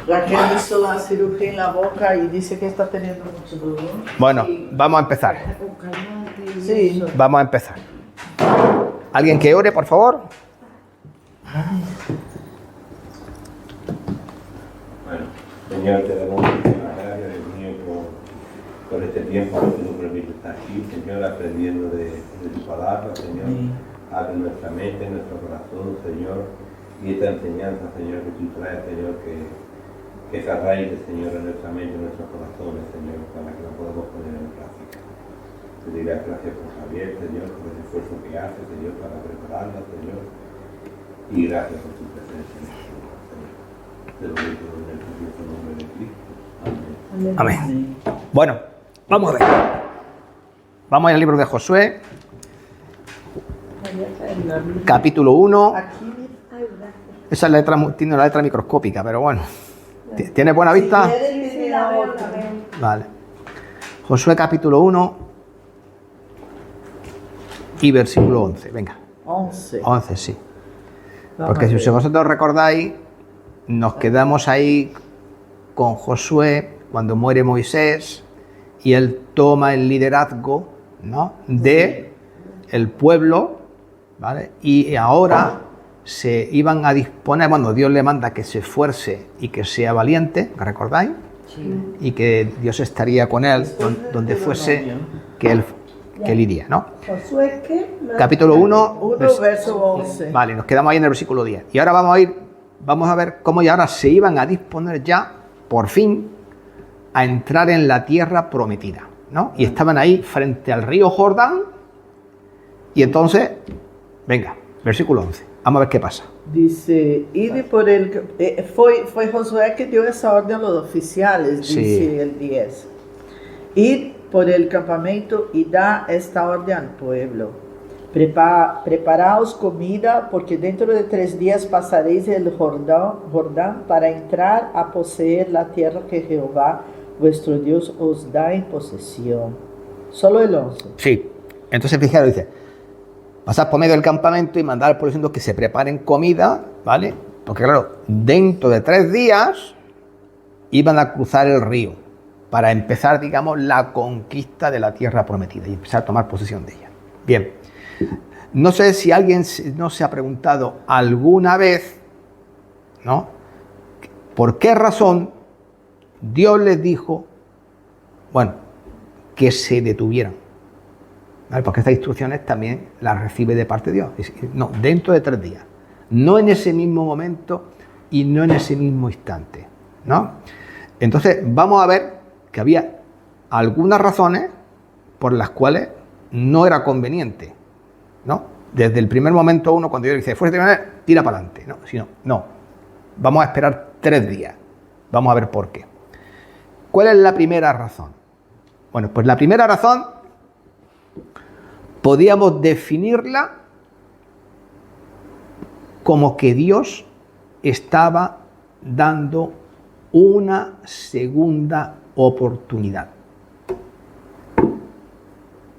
Raquel hizo la cirugía en la boca y dice que está teniendo mucho dolor. Bueno, vamos a empezar. Sí. Vamos a empezar. ¿Alguien que ore, por favor? Bueno, Señor, te damos muchas gracias, Dios mío, por este tiempo que tú nos permites estar aquí, Señor, aprendiendo de tu palabra, Señor. Abre nuestra mente, nuestro corazón, Señor, y esta enseñanza, Señor, que tú traes, Señor, que se arraigue, Señor, en nuestra mente, en nuestros corazones, Señor, para que la podamos poner en práctica. Te doy las gracias por Javier, Señor, por el esfuerzo que hace, Señor, para prepararla, Señor, y gracias por tu presencia en nuestro vida, Señor. Te lo digo en el precioso nombre de Cristo. Amén. Amén. Bueno, vamos a ver. Vamos al libro de Josué, capítulo 1. Esa letra tiene una letra microscópica, pero bueno. ¿Tiene buena vista? Sí, la veo. Vale. Josué capítulo 1 y versículo 11. Venga. 11. 11, sí. Porque si vosotros recordáis, nos quedamos ahí con Josué cuando muere Moisés y él toma el liderazgo, ¿no?, de el pueblo, ¿vale? Y ahora se iban a disponer, bueno, Dios le manda que se esfuerce y que sea valiente, ¿recordáis? Sí. Y que Dios estaría con él donde fuese que él iría, ¿no? Josué, ¿qué? Capítulo 1, verso 11. Vale, nos quedamos ahí en el versículo 10. Y ahora vamos a ver cómo ya ahora se iban a disponer ya, por fin, a entrar en la tierra prometida, ¿no? Y estaban ahí frente al río Jordán. Y entonces, venga, versículo 11. Vamos a ver qué pasa. Dice, ide por el... Fue Josué que dio esa orden a los oficiales, dice Sí. el 10. Id por el campamento y da esta orden al pueblo. Preparaos comida, porque dentro de 3 días pasaréis el Jordán para entrar a poseer la tierra que Jehová, vuestro Dios, os da en posesión. Solo el 11. Sí. Entonces, fijaros, dice, pasad por medio del campamento y mandar al pueblo diciendo que se preparen comida, ¿vale? Porque claro, dentro de 3 días iban a cruzar el río para empezar, digamos, la conquista de la tierra prometida y empezar a tomar posesión de ella. Bien, no sé si alguien no se ha preguntado alguna vez, ¿no?, por qué razón Dios les dijo, bueno, que se detuvieran. ¿Vale? Porque estas instrucciones también las recibe de parte de Dios. No, dentro de 3 días. No en ese mismo momento y no en ese mismo instante, ¿no? Entonces, vamos a ver que había algunas razones por las cuales no era conveniente, ¿no? Desde el primer momento uno, cuando Dios dice, fuerte, tira para adelante, ¿no? Sino, no, vamos a esperar 3 días. Vamos a ver por qué. ¿Cuál es la primera razón? Bueno, pues la primera razón podíamos definirla como que Dios estaba dando una segunda oportunidad.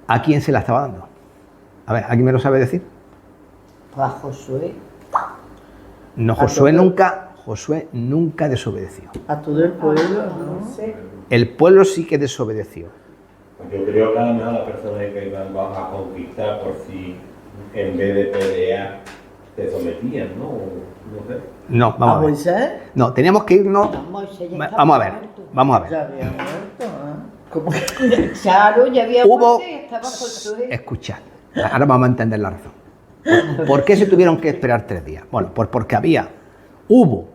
¿A quién se la estaba dando? A ver, ¿alguien me lo sabe decir? A Josué. No, Josué nunca desobedeció. A todo el pueblo, ¿no? El pueblo sí que desobedeció. Yo creo que a lo mejor las personas que iban a conquistar por si en vez de pelear se sometían, ¿no? No sé. No, ¿A vamos a ver. Moisés? No, teníamos que irnos. Vamos a ver, vamos a ver. Ya había muerto, ¿eh? ¿Cómo que? Claro, ya había Hubo. muerto y estaba Josué. Escuchad, ahora vamos a entender la razón. ¿Por qué se tuvieron que esperar 3 días? Bueno, pues porque hubo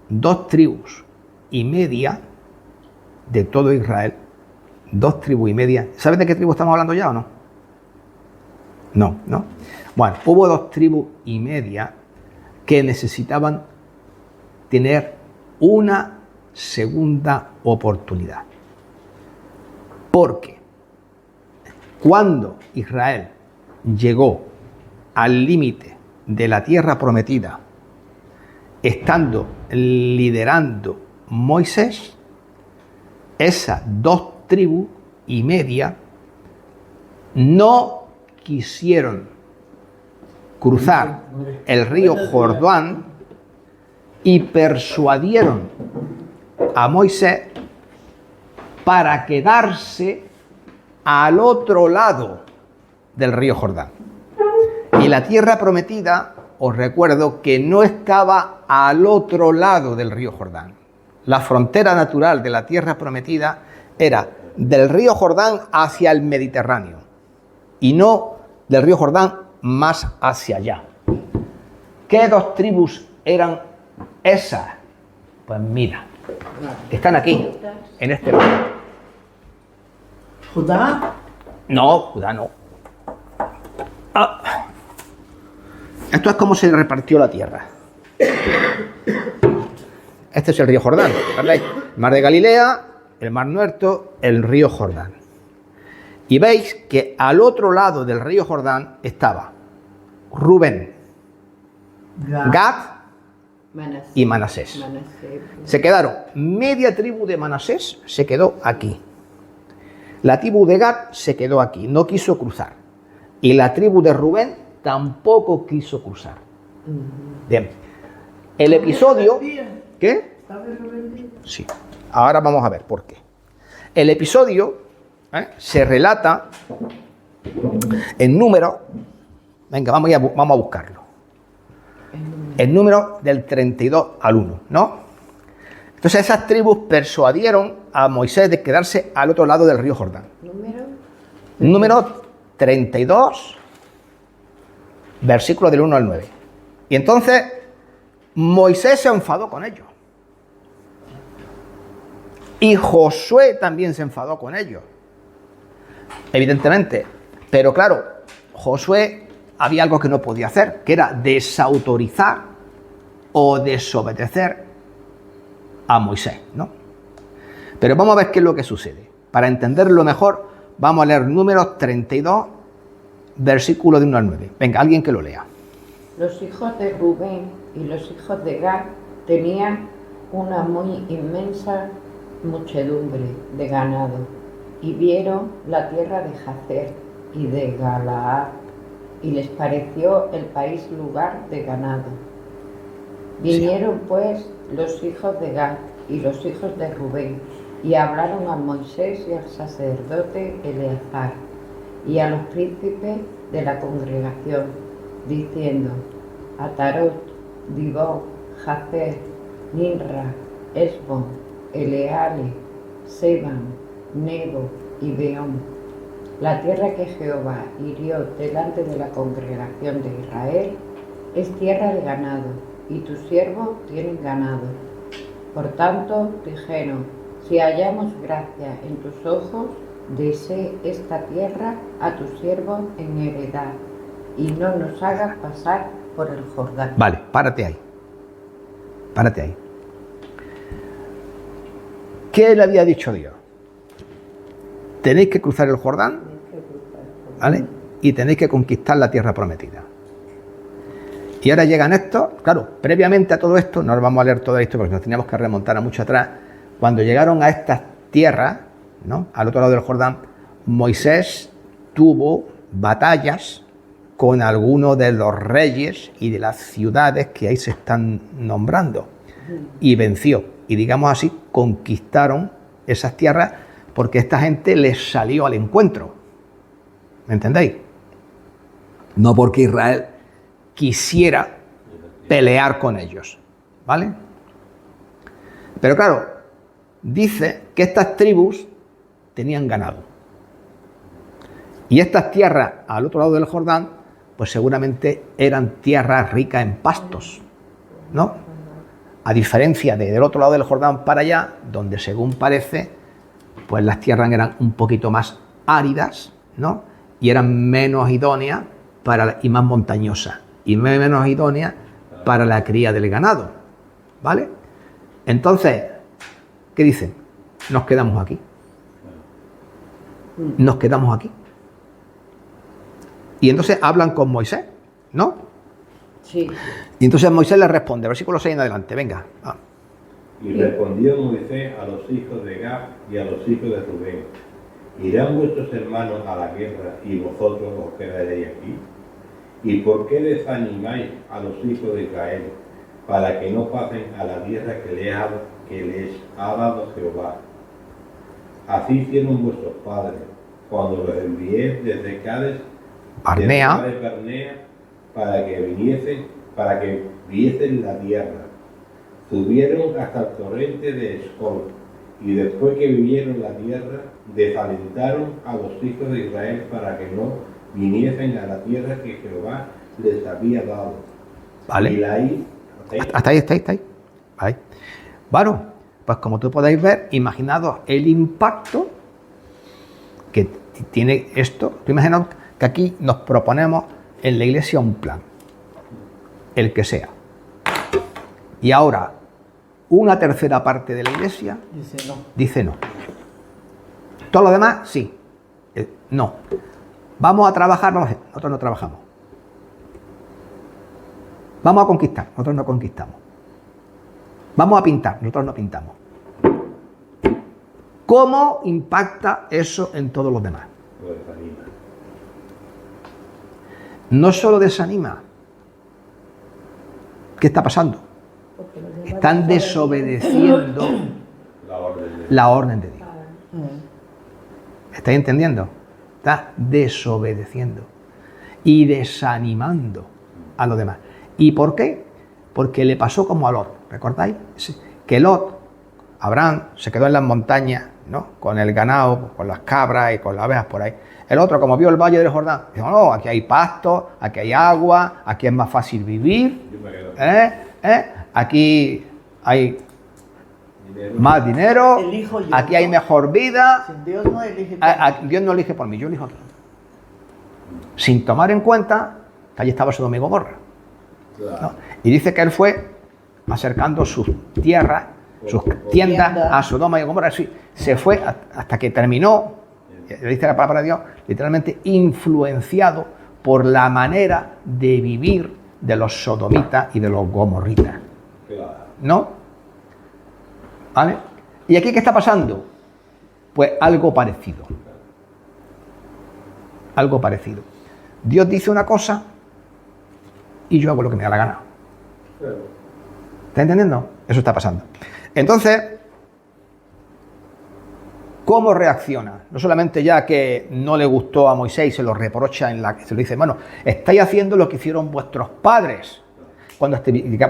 2 tribus y media de todo Israel. 2 tribus y media. ¿Sabes de qué tribu estamos hablando ya o no? No. Bueno, hubo 2 tribus y media que necesitaban tener una segunda oportunidad. Porque cuando Israel llegó al límite de la tierra prometida, estando liderando Moisés, esas 2 tribus y media no quisieron cruzar el río Jordán y persuadieron a Moisés para quedarse al otro lado del río Jordán. Y la tierra prometida, os recuerdo que no estaba al otro lado del río Jordán. La frontera natural de la tierra prometida era del río Jordán hacia el Mediterráneo y no del río Jordán más hacia allá. ¿Qué dos tribus eran esas? Pues mira, están aquí, en este lugar. ¿Judá? No, Judá no. Esto es como se repartió la tierra. Este es el río Jordán, ¿veis? El mar de Galilea, el mar Muerto, el río Jordán. Y veis que al otro lado del río Jordán estaba Rubén, Gad Manasés. y Manasés. Manasés. Se quedaron, media tribu de Manasés se quedó aquí. La tribu de Gad se quedó aquí, no quiso cruzar. Y la tribu de Rubén tampoco quiso cruzar. Bien. El episodio... ¿Qué? Sí. Ahora vamos a ver por qué. El episodio se relata en número... Venga, vamos a buscarlo. El número del 32 al 1, ¿no? Entonces esas tribus persuadieron a Moisés de quedarse al otro lado del río Jordán. Número 32, versículo del 1 al 9. Y entonces Moisés se enfadó con ellos. Y Josué también se enfadó con ellos. Evidentemente. Pero claro, Josué había algo que no podía hacer, que era desautorizar o desobedecer a Moisés, ¿no? Pero vamos a ver qué es lo que sucede. Para entenderlo mejor, vamos a leer Números 32, versículo de 1 al 9. Venga, alguien que lo lea. Los hijos de Rubén y los hijos de Gad tenían una muy inmensa muchedumbre de ganado y vieron la tierra de Jazer y de Galaad y les pareció el país lugar de ganado. Vinieron pues los hijos de Gad y los hijos de Rubén y hablaron a Moisés y al sacerdote Eleazar y a los príncipes de la congregación, diciendo: Atarot, Dibón, Jazer, Ninra, Esbon, Eleale, Seban, Nebo y Beón. La tierra que Jehová hirió delante de la congregación de Israel es tierra de ganado, y tus siervos tienen ganado. Por tanto, dijeron: si hallamos gracia en tus ojos, dese esta tierra a tus siervos en heredad, y no nos hagas pasar por el Jordán. Vale, párate ahí. Párate ahí. ¿Qué le había dicho Dios? Tenéis que cruzar el Jordán, ¿vale? Y tenéis que conquistar la tierra prometida. Y ahora llegan estos, claro, previamente a todo esto, no lo vamos a leer todo esto porque nos teníamos que remontar a mucho atrás. Cuando llegaron a estas tierras, ¿no?, al otro lado del Jordán, Moisés tuvo batallas con algunos de los reyes y de las ciudades que ahí se están nombrando, y venció, y digamos así, conquistaron esas tierras porque esta gente les salió al encuentro. ¿Me entendéis? No porque Israel quisiera pelear con ellos, ¿vale? Pero claro, dice que estas tribus tenían ganado. Y estas tierras al otro lado del Jordán, pues seguramente eran tierras ricas en pastos, ¿no? A diferencia de del otro lado del Jordán para allá, donde según parece, pues las tierras eran un poquito más áridas, ¿no? Y eran menos idóneas y más montañosas, y menos idóneas para la cría del ganado, ¿vale? Entonces, ¿qué dicen? Nos quedamos aquí. Nos quedamos aquí. Y entonces hablan con Moisés, ¿no? Sí. Y entonces Moisés les responde, versículo 6 en adelante, venga. Y respondió Moisés a los hijos de Gad y a los hijos de Rubén: ¿irán vuestros hermanos a la guerra y vosotros os quedaréis aquí? ¿Y por qué desanimáis a los hijos de Israel para que no pasen a la tierra que les ha dado Jehová. Así hicieron vuestros padres, cuando los envié desde Cádiz Barnea, para que viesen la tierra. Subieron hasta el torrente de Escol, y después que vivieron la tierra, desalentaron a los hijos de Israel para que no viniesen a la tierra que Jehová les había dado. ¿vale? Y ahí, Hasta ahí. Ahí. Bueno, pues como tú podéis ver, imaginaos el impacto que tiene esto. Tú imaginaos que aquí nos proponemos en la iglesia un plan, el que sea. Y ahora, una tercera parte de la iglesia dice no. Todo lo demás, sí. No. Vamos a trabajar, nosotros no trabajamos. Vamos a conquistar, nosotros no conquistamos. Vamos a pintar, nosotros no pintamos. ¿Cómo impacta eso en todos los demás? lo desanima. No solo desanima. ¿Qué está pasando? Están desobedeciendo La orden de Dios. la orden de Dios. ¿Estáis entendiendo? Está desobedeciendo y desanimando a los demás. ¿Y por qué? Porque le pasó como a Lot. ¿Recordáis? Que Lot, Abraham, se quedó en las montañas, ¿no? Con el ganado, con las cabras y con las abejas por ahí. El otro, como vio el valle del Jordán, dijo, no, aquí hay pasto, aquí hay agua, aquí es más fácil vivir, aquí hay más dinero, Elijo yo, aquí hay ¿no? mejor vida. Dios no elige por mí. Dios no elige por mí, yo elijo otro. Sin tomar en cuenta que allí estaba Sodoma y Gomorra. ¿No? Y dice que él fue acercando sus tierras, sus tiendas a Sodoma y Gomorra. Sí, se fue hasta que terminó, dice la palabra de Dios, literalmente influenciado por la manera de vivir de los sodomitas y de los gomorritas. ¿No? ¿Vale? ¿Y aquí qué está pasando? Pues algo parecido. Algo parecido. Dios dice una cosa y yo hago lo que me da la gana. ¿Está entendiendo? Eso está pasando. Entonces, ¿cómo reacciona? No solamente ya que no le gustó a Moisés y se lo reprocha se lo dice, bueno, estáis haciendo lo que hicieron vuestros padres. Cuando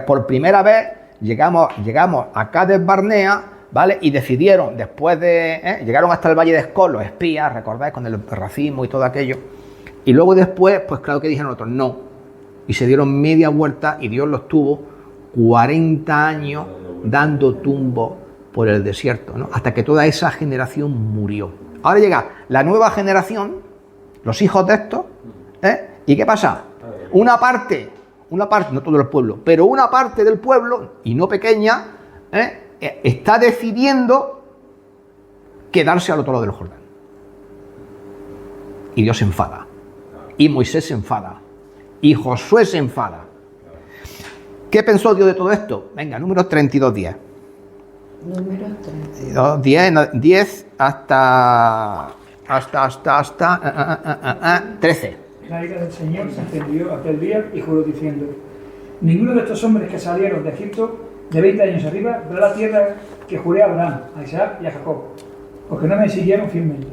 por primera vez llegamos a Cades Barnea, ¿vale? Y decidieron, después de... llegaron hasta el Valle de Escol, los espías, ¿recordáis? Con el racismo y todo aquello. Y luego después, pues claro que dijeron otros, no. Y se dieron media vuelta y Dios los tuvo 40 años dando tumbo por el desierto, ¿no? Hasta que toda esa generación murió. Ahora llega la nueva generación, los hijos de estos, ¿y qué pasa? Una parte, no todo el pueblo, pero una parte del pueblo, y no pequeña, está decidiendo quedarse al otro lado del Jordán. Y Dios se enfada. Y Moisés se enfada. Y Josué se enfada. ¿Qué pensó Dios de todo esto? Venga, números 32:10. Número 32. 10 hasta 13. La ira del Señor se encendió aquel día y juró diciendo: ninguno de estos hombres que salieron de Egipto de 20 años arriba verá la tierra que juré a Abraham, a Isaac y a Jacob, porque no me siguieron fielmente,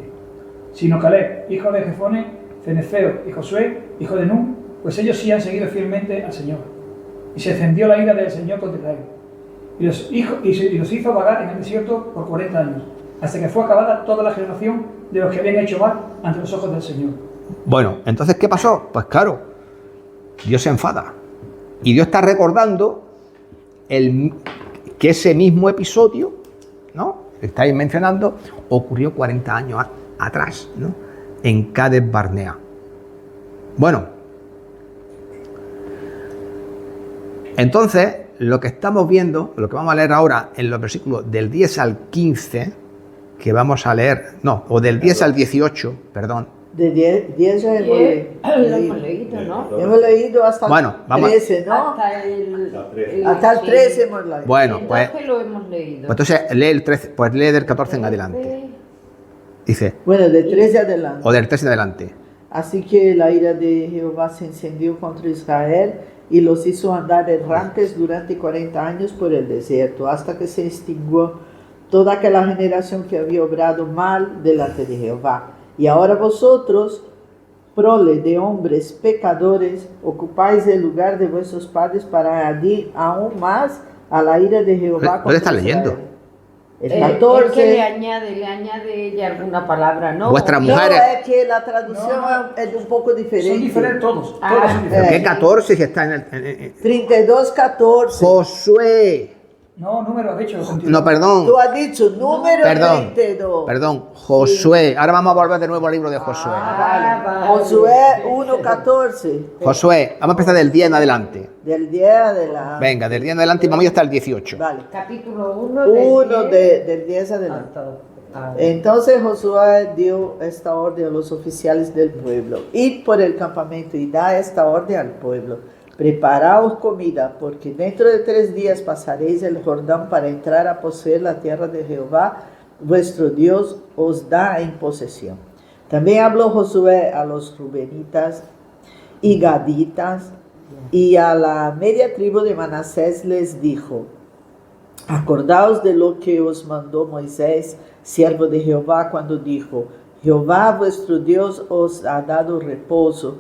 sino Caleb, hijo de Jefone, Cenezeo y Josué, hijo de Nun, pues ellos sí han seguido fielmente al Señor. Y se encendió la ira del Señor contra Israel, y los hizo vagar en el desierto por 40 años, hasta que fue acabada toda la generación de los que habían hecho mal ante los ojos del Señor. Bueno, entonces, ¿qué pasó? Pues claro, Dios se enfada. Y Dios está recordando que ese mismo episodio, ¿no?, que estáis mencionando, ocurrió 40 años atrás, ¿no?, en Cades Barnea. Bueno, entonces, lo que estamos viendo, lo que vamos a leer ahora en los versículos del 10 al 15, que vamos a leer, no, o del 10 al 18, perdón. De 10 ya hemos Lo hemos leído, ¿no? Hemos leído hasta Bueno, el vamos 13, ¿no? Hasta el 13 hemos leído. Bueno, pues Entonces lo hemos leído. entonces lee el 13, pues lee del 14 en adelante. Dice, Bueno, de 13 adelante. o del 13 en adelante. Así que la ira de Jehová se encendió contra Israel y los hizo andar errantes durante 40 años por el desierto, hasta que se extinguió toda aquella generación que había obrado mal delante de Jehová. Y ahora vosotros, prole de hombres pecadores, ocupáis el lugar de vuestros padres para añadir aún más a la ira de Jehová. ¿Dónde estás leyendo? El 14. Es que le añade ella alguna palabra, ¿no? Vuestra No, mujer. es que la traducción es un poco diferente. Son diferentes todos. Ah, Todos son diferentes. ¿Qué 14 si está en el 32, 14. Josué? No, número has dicho. No, perdón. Tú has dicho número Perdón. 32. Perdón, Josué. Ahora vamos a volver de nuevo al libro de Josué. Vale. Josué 1, 14. Josué, vamos a empezar del 10 en adelante. Del día de la. Venga, del 10 en adelante y vamos a ir hasta el 18. Vale. Capítulo 1 Del 10 adelante. Entonces Josué dio esta orden a los oficiales del pueblo: id por el campamento y da esta orden al pueblo: preparaos comida, porque dentro de 3 días pasaréis el Jordán para entrar a poseer la tierra de Jehová, vuestro Dios os da en posesión. También habló Josué a los rubenitas y gaditas y a la media tribu de Manasés les dijo: acordaos de lo que os mandó Moisés, siervo de Jehová, cuando dijo: Jehová vuestro Dios os ha dado reposo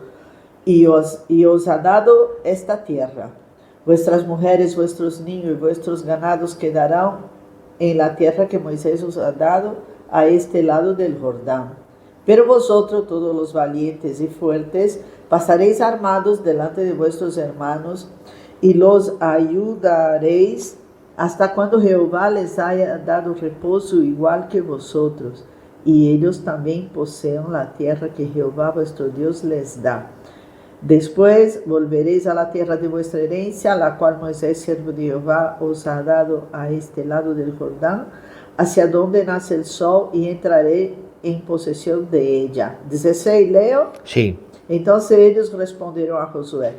y os ha dado esta tierra. Vuestras mujeres, vuestros niños y vuestros ganados quedarán en la tierra que Moisés os ha dado a este lado del Jordán. Pero vosotros, todos los valientes y fuertes, pasaréis armados delante de vuestros hermanos y los ayudaréis hasta cuando Jehová les haya dado reposo igual que vosotros, y ellos también posean la tierra que Jehová vuestro Dios les da. Después volveréis a la tierra de vuestra herencia, la cual Moisés, siervo de Jehová, os ha dado a este lado del Jordán, hacia donde nace el sol, y entraré en posesión de ella. 16, leo. Sí. Entonces ellos respondieron a Josué: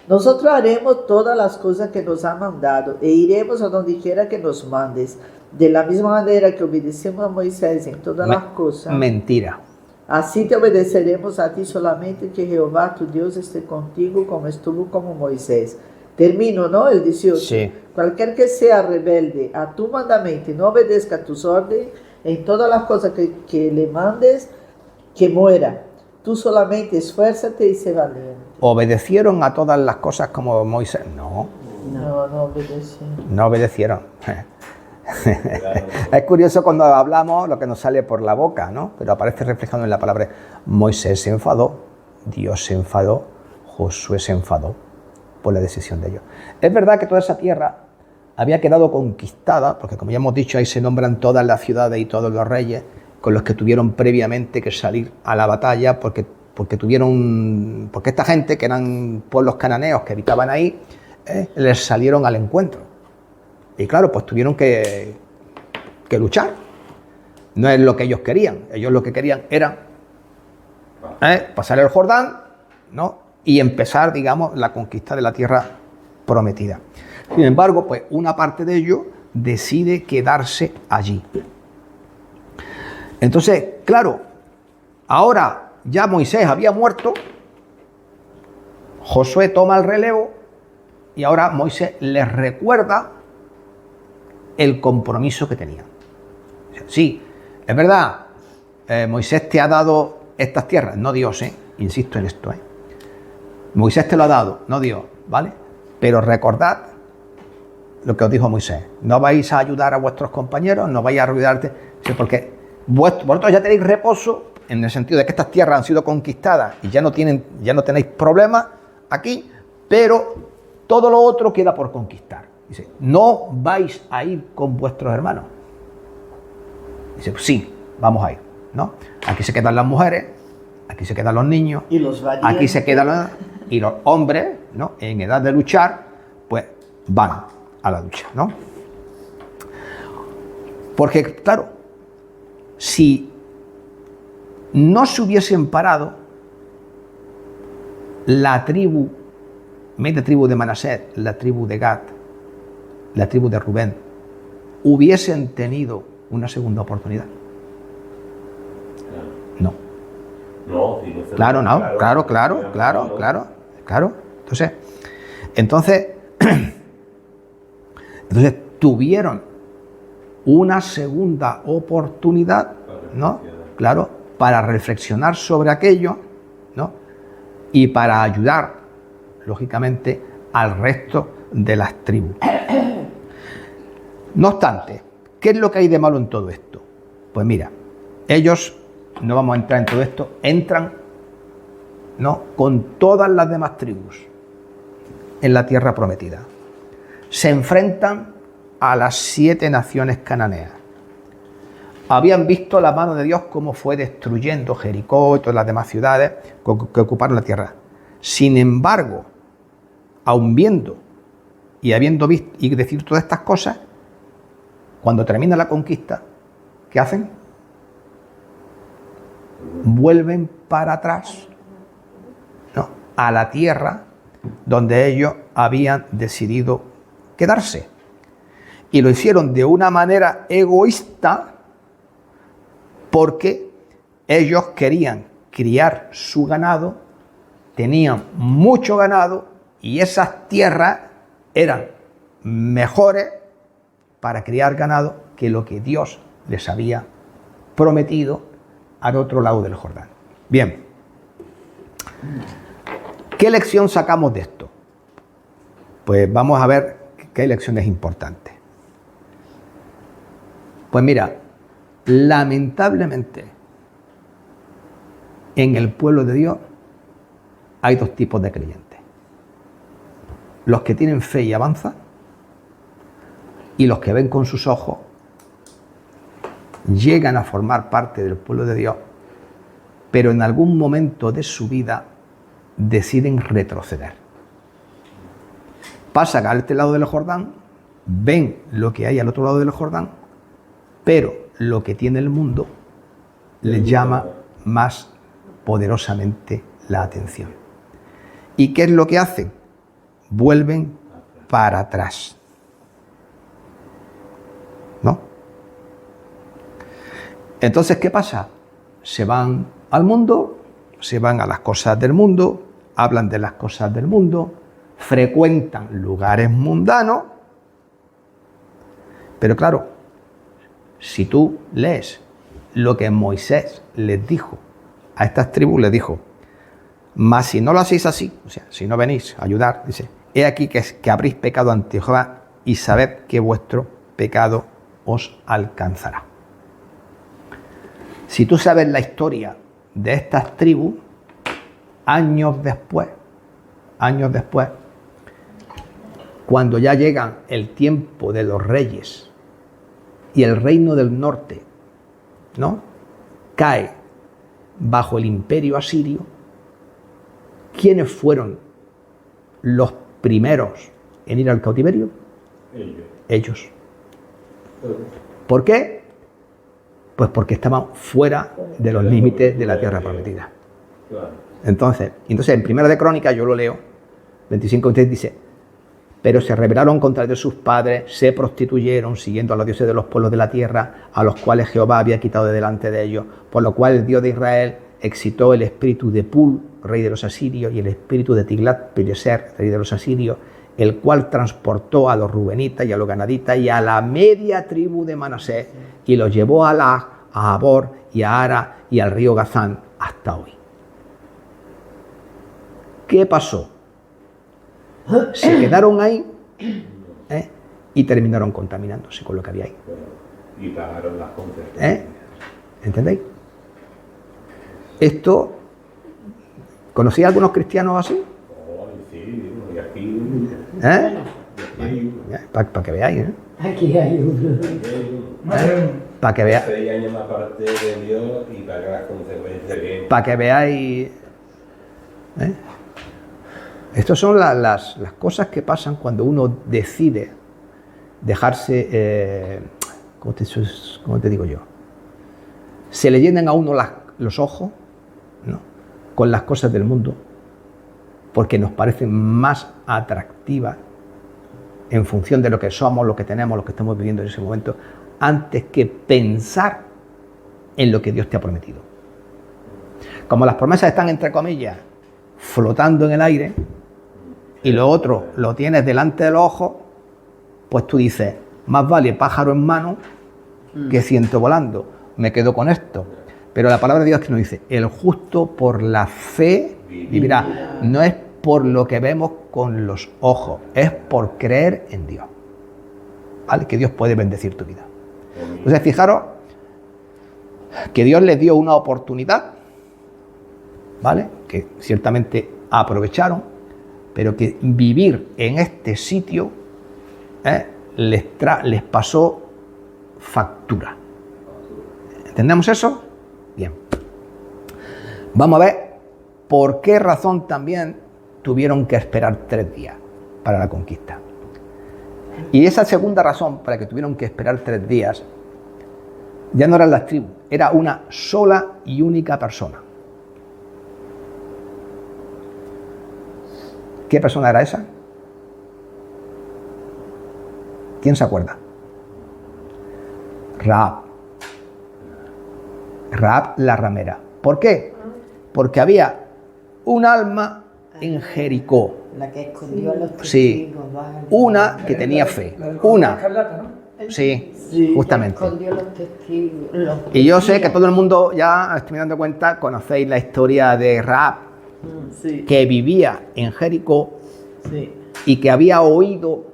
nosotros haremos todas las cosas que nos ha mandado, e iremos a donde quiera que nos mandes. De la misma manera que obedecemos a Moisés en todas las cosas, Mentira. así te obedeceremos a ti solamente, que Jehová tu Dios esté contigo como estuvo con Moisés. Termino, ¿no? El 18. Sí. Cualquier que sea rebelde a tu mandamiento y no obedezca a tus órdenes, en todas las cosas que le mandes, que muera. Tú solamente esfuérzate y sé valiente. ¿Obedecieron a todas las cosas como Moisés? No, No obedecí. no obedecieron. Es curioso cuando hablamos lo que nos sale por la boca, ¿no? Pero aparece reflejado en la palabra. Moisés se enfadó, Dios se enfadó, Josué se enfadó por la decisión de ellos. Es verdad que toda esa tierra había quedado conquistada, porque como ya hemos dicho, ahí se nombran todas las ciudades y todos los reyes con los que tuvieron previamente que salir a la batalla, porque esta gente, que eran pueblos cananeos que habitaban ahí, les salieron al encuentro. Y claro, pues tuvieron que luchar. No es lo que ellos querían. Ellos lo que querían era pasar el Jordán, ¿no? Y empezar, digamos, la conquista de la tierra prometida. Sin embargo, pues una parte de ellos decide quedarse allí. Entonces, claro, ahora ya Moisés había muerto, Josué toma el relevo y ahora Moisés les recuerda el compromiso que tenían. Sí, es verdad, Moisés te ha dado estas tierras, no Dios, insisto en esto. Moisés te lo ha dado, no Dios, ¿vale? Pero recordad lo que os dijo Moisés: no vais a ayudar a vuestros compañeros, no vais a ayudarte, porque vosotros ya tenéis reposo, en el sentido de que estas tierras han sido conquistadas y ya no tenéis problemas aquí, pero todo lo otro queda por conquistar. Dice, no vais a ir con vuestros hermanos. Dice, pues sí, vamos a ir, ¿no? Aquí se quedan las mujeres, aquí se quedan los niños, y los valientes. Aquí se quedan y los hombres, ¿no? En edad de luchar, pues van a la lucha, ¿no? Porque, claro, si no se hubiesen parado, la tribu, media tribu de Manasés, la tribu de Gad, la tribu de Rubén, hubiesen tenido una segunda oportunidad. No. No, Claro. Entonces, Entonces tuvieron una segunda oportunidad, ¿no? Claro, para reflexionar sobre aquello, ¿no? Y para ayudar, lógicamente, al resto de las tribus. No obstante, ¿qué es lo que hay de malo en todo esto? Pues mira, ellos, no vamos a entrar en todo esto, entran, ¿no?, con todas las demás tribus en la tierra prometida. Se enfrentan a las 7 naciones cananeas. Habían visto la mano de Dios cómo fue destruyendo Jericó y todas las demás ciudades que ocuparon la tierra. Sin embargo, aun viendo y habiendo visto y decir todas estas cosas, cuando termina la conquista, ¿qué hacen? Vuelven para atrás, ¿no?, a la tierra donde ellos habían decidido quedarse. Y lo hicieron de una manera egoísta porque ellos querían criar su ganado, tenían mucho ganado y esas tierras eran mejores para criar ganado que lo que Dios les había prometido al otro lado del Jordán. Bien, ¿qué lección sacamos de esto? Pues vamos a ver qué lecciones importantes. Pues mira, lamentablemente en el pueblo de Dios hay 2 tipos de creyentes: los que tienen fe y avanzan, y los que ven con sus ojos, llegan a formar parte del pueblo de Dios, pero en algún momento de su vida deciden retroceder. Pasan a este lado del Jordán, ven lo que hay al otro lado del Jordán, pero lo que tiene el mundo les llama más poderosamente la atención. ¿Y qué es lo que hacen? Vuelven para atrás, ¿no? Entonces, ¿qué pasa? Se van al mundo, se van a las cosas del mundo, hablan de las cosas del mundo, frecuentan lugares mundanos, pero claro, si tú lees lo que Moisés les dijo a estas tribus, les dijo: mas si no lo hacéis así, o sea, si no venís a ayudar, dice, he aquí que habréis pecado ante Jehová y sabed que vuestro pecado os alcanzará. Si tú sabes la historia de estas tribus, años después, cuando ya llega el tiempo de los reyes y el reino del norte, ¿no?, cae bajo el imperio asirio, ¿quiénes fueron los primeros en ir al cautiverio? Ellos. ¿Por qué? Pues porque estaban fuera de los límites de la tierra prometida. Entonces en 1 de Crónicas, yo lo leo, 25:3 dice: pero se rebelaron contra Dios sus padres, se prostituyeron, siguiendo a los dioses de los pueblos de la tierra, a los cuales Jehová había quitado de delante de ellos, por lo cual el Dios de Israel excitó el espíritu de Pul, rey de los asirios, y el espíritu de Tiglat-Pileser, rey de los asirios, el cual transportó a los rubenitas y a los ganaditas y a la media tribu de Manasés, y los llevó a Habor y a Ara y al río Gazán hasta hoy. ¿Qué pasó? Se quedaron ahí y terminaron contaminándose con lo que había ahí. Y pagaron las consecuencias. ¿Entendéis? Esto, ¿conocía a algunos cristianos así? Oh, sí, y aquí... Para que veáis, Aquí hay uno. para que veáis. 6 años más parte de Dios y pagar las consecuencias bien. Para que veáis. Estas son las cosas que pasan cuando uno decide dejarse, ¿cómo te digo yo? Se le llenan a uno los ojos, ¿no?, con las cosas del mundo, porque nos parecen más atractivas en función de lo que somos, lo que tenemos, lo que estamos viviendo en ese momento, antes que pensar en lo que Dios te ha prometido. Como las promesas están, entre comillas, flotando en el aire, y lo otro lo tienes delante de los ojos, pues tú dices, más vale pájaro en mano que ciento volando. Me quedo con esto. Pero la palabra de Dios que nos dice, el justo por la fe vivirá. No es por lo que vemos con los ojos, es por creer en Dios. ¿Vale? Que Dios puede bendecir tu vida. Entonces, fijaros que Dios les dio una oportunidad, ¿vale? Que ciertamente aprovecharon, pero que vivir en este sitio les pasó factura. ¿Entendemos eso? Bien. Vamos a ver por qué razón también tuvieron que esperar 3 días para la conquista. Y esa segunda razón para que tuvieron que esperar 3 días ya no eran las tribus, era una sola y única persona. ¿Qué persona era esa? ¿Quién se acuerda? Rahab. Rahab la ramera. ¿Por qué? Porque había un alma en Jericó. La que escondió a los testigos. Sí, vale. una que tenía fe. La del cordón Una. escarlata, ¿no? Sí, justamente. Escondió los testigos. Y yo sé que todo el mundo, ya estoy dando cuenta, conocéis la historia de Rahab, Sí, que vivía en Jericó sí. y que había oído,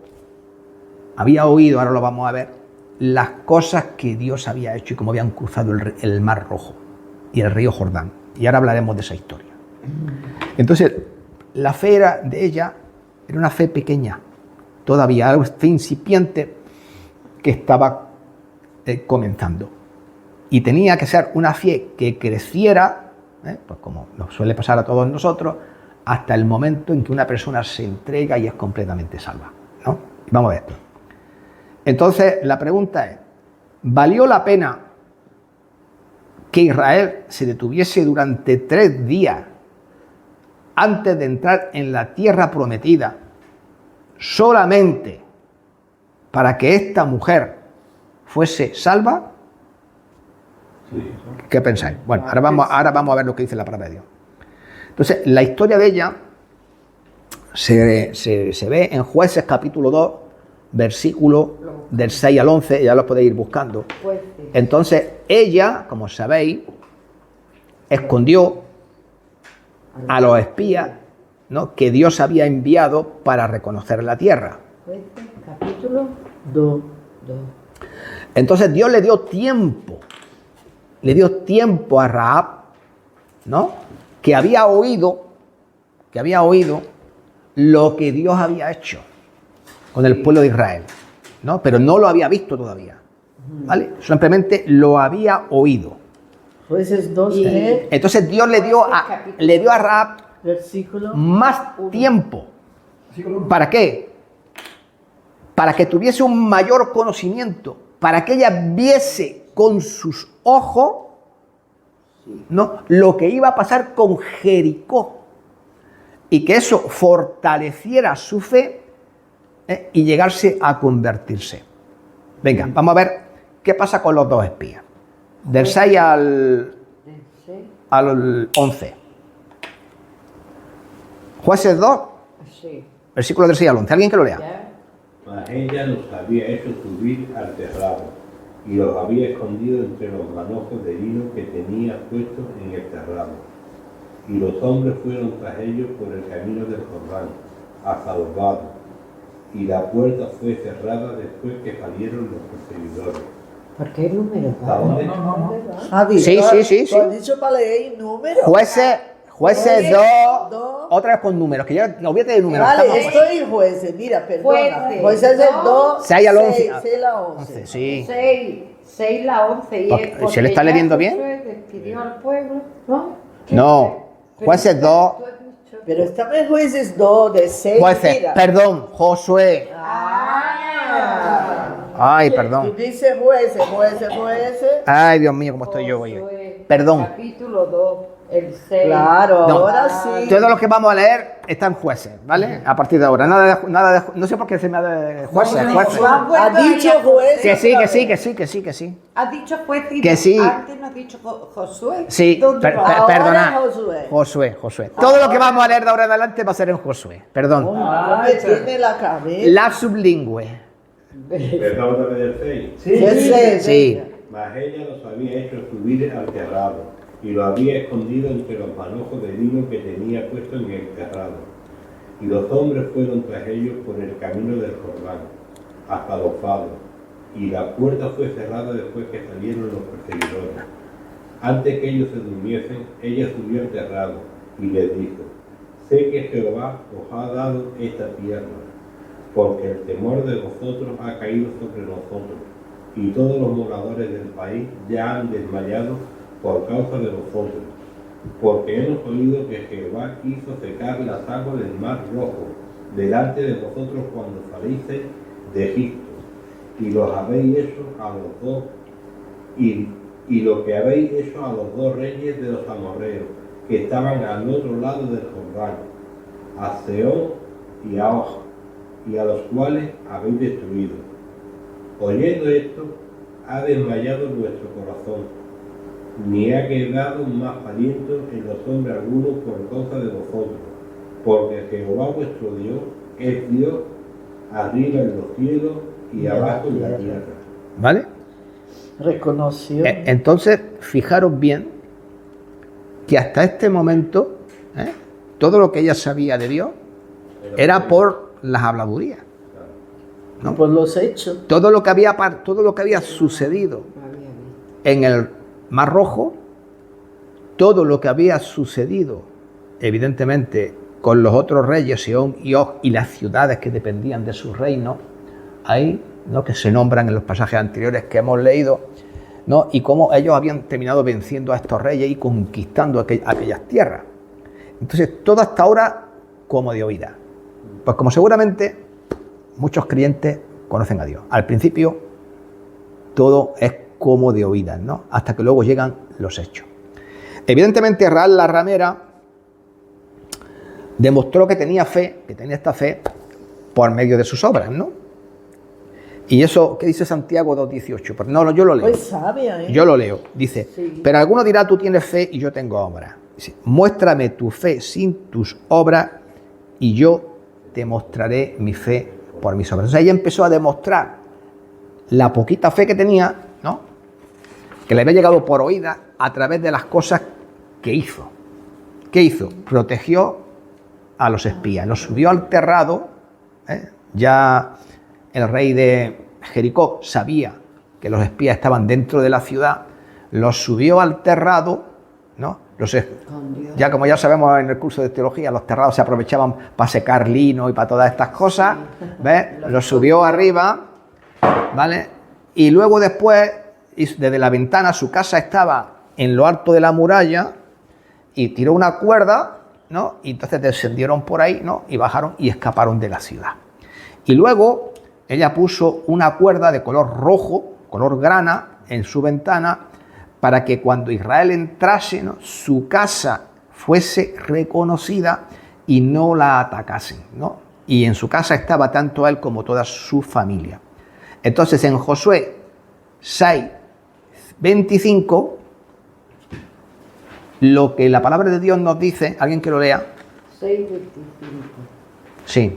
ahora lo vamos a ver, las cosas que Dios había hecho y cómo habían cruzado el Mar Rojo y el río Jordán. Y ahora hablaremos de esa historia. Entonces, la fe de ella era una fe pequeña, todavía, algo fe incipiente que estaba comenzando. Y tenía que ser una fe que creciera, pues como nos suele pasar a todos nosotros, hasta el momento en que una persona se entrega y es completamente salva, ¿no? Vamos a ver esto. Entonces, la pregunta es, ¿valió la pena que Israel se detuviese durante 3 días antes de entrar en la tierra prometida solamente para que esta mujer fuese salva? ¿Qué pensáis? Bueno, ahora vamos a ver lo que dice la palabra de Dios. Entonces, la historia de ella se ve en Jueces capítulo 2, versículo del 6 al 11, ya lo podéis ir buscando. Entonces, ella, como sabéis, escondió a los espías, ¿no?, que Dios había enviado para reconocer la tierra. Capítulo 2. 2. Entonces Dios le dio tiempo a Rahab, ¿no?, que había oído lo que Dios había hecho con el pueblo de Israel, ¿no?, pero no lo había visto todavía, ¿vale? Simplemente lo había oído. Jueces 2, Y- 3, Entonces Dios le dio a Rahab versículo. más tiempo. Versículo 1. ¿Para qué? Para que tuviese un mayor conocimiento, para que ella viese con sus ojos, ¿no?, lo que iba a pasar con Jericó, y que eso fortaleciera su fe y llegarse a convertirse. Venga, vamos a ver qué pasa con los 2 espías. Del 6 al 11. Jueces 2, Sí. versículo del 6 al 11. ¿Alguien que lo lea? Ya. Mas ella los había hecho subir al terrado y los había escondido entre los manojos de lino que tenía puestos en el terrado. Y los hombres fueron tras ellos por el camino del Jordán hasta los vados, y la puerta fue cerrada después que salieron los perseguidores. ¿Por qué número? ¿Hasta dónde? No. Javi, Sí, tú sí, has- sí, tú has sí. dicho para leer número. Jueces Jueces 2, dos. otra vez con números, que ya olvídate de números. Vale, estamos- estoy en jueces, mira, perdona. Jueces, Jueces del 2, dos, 6 al 11. 6 a 11. Sí. 6 la 11 y Porque, es porque ¿se le está ya leyendo bien? Josué despidió al pueblo, ¿no? No, Jueces 2. Pero estamos en jueces 2, de 6. Jueces, perdón, Josué. Ay, Tú perdón. dices jueces. Ay, Dios mío, cómo estoy yo hoy. Perdón. Capítulo 2, el 6. Claro, No. ahora sí. Todo lo que vamos a leer están jueces, ¿vale? A partir de ahora, no sé por qué se me ha de jueces. Ha dicho juez. Que sí. Ha dicho juez y Que sí. antes no ha dicho Josué. Sí, ¿Dónde va? Ahora perdona. Josué. Josué. Todo lo que vamos a leer de ahora en adelante va a ser en Josué. Perdón. ¿Dónde tiene la cabeza? La sublingüe. Perdón, también del 6. Sí. Mas ella los había hecho subir al terrado y lo había escondido entre los manojos de lino que tenía puesto en el terrado. Y los hombres fueron tras ellos por el camino del Jordán, hasta los fados, y la puerta fue cerrada después que salieron los perseguidores. Antes que ellos se durmiesen, ella subió al terrado y les dijo: sé que Jehová os ha dado esta tierra, porque el temor de vosotros ha caído sobre nosotros, y todos los moradores del país ya han desmayado por causa de vosotros, porque hemos oído que Jehová hizo secar las aguas del mar rojo delante de vosotros cuando salisteis de Egipto, y los habéis hecho a los dos, y lo que habéis hecho a los dos reyes de los amorreos que estaban al otro lado del Jordán, a Sehón y a Og, y a los cuales habéis destruido. Oyendo esto, ha desmayado vuestro corazón, ni ha quedado más aliento en los hombres algunos por causa de vosotros, porque Jehová vuestro Dios es Dios arriba en los cielos y abajo en la tierra. ¿Vale? Reconoció. Entonces, fijaros bien que hasta este momento, todo lo que ella sabía de Dios era por las habladurías. ¿No? Por los hechos. Todo lo que había sucedido en el Mar Rojo, todo lo que había sucedido, evidentemente, con los otros reyes, Sehón y Og, y las ciudades que dependían de su reino, ahí, ¿no?, que se nombran en los pasajes anteriores que hemos leído, ¿no?, y cómo ellos habían terminado venciendo a estos reyes y conquistando aquellas tierras. Entonces, todo hasta ahora como de oída. Pues como seguramente muchos creyentes conocen a Dios. Al principio todo es como de oídas, ¿no?, hasta que luego llegan los hechos. Evidentemente Rahab la ramera demostró que tenía esta fe por medio de sus obras, ¿no? Y eso, ¿qué dice Santiago 2:18? Pues no, yo lo leo. Pues sabia, Yo lo leo. Dice, sí. Pero alguno dirá, tú tienes fe y yo tengo obras. Dice, muéstrame tu fe sin tus obras y yo te mostraré mi fe por mis obras. O sea, ella empezó a demostrar la poquita fe que tenía, ¿no?, que le había llegado por oídas a través de las cosas que hizo. ¿Qué hizo? Protegió a los espías, los subió al terrado, ya el rey de Jericó sabía que los espías estaban dentro de la ciudad, los subió al terrado, ¿no? Ya como ya sabemos en el curso de teología, los terrados se aprovechaban para secar lino y para todas estas cosas, ¿ves? Los subió arriba, ¿vale? Y luego después, desde la ventana, su casa estaba en lo alto de la muralla, y tiró una cuerda, ¿no? Y entonces descendieron por ahí, ¿no?, y bajaron y escaparon de la ciudad. Y luego ella puso una cuerda de color rojo, color grana, en su ventana, para que cuando Israel entrase, ¿no?, su casa fuese reconocida y no la atacasen, ¿no? Y en su casa estaba tanto él como toda su familia. Entonces en Josué 6:25, lo que la palabra de Dios nos dice, alguien que lo lea. 6:25. Sí.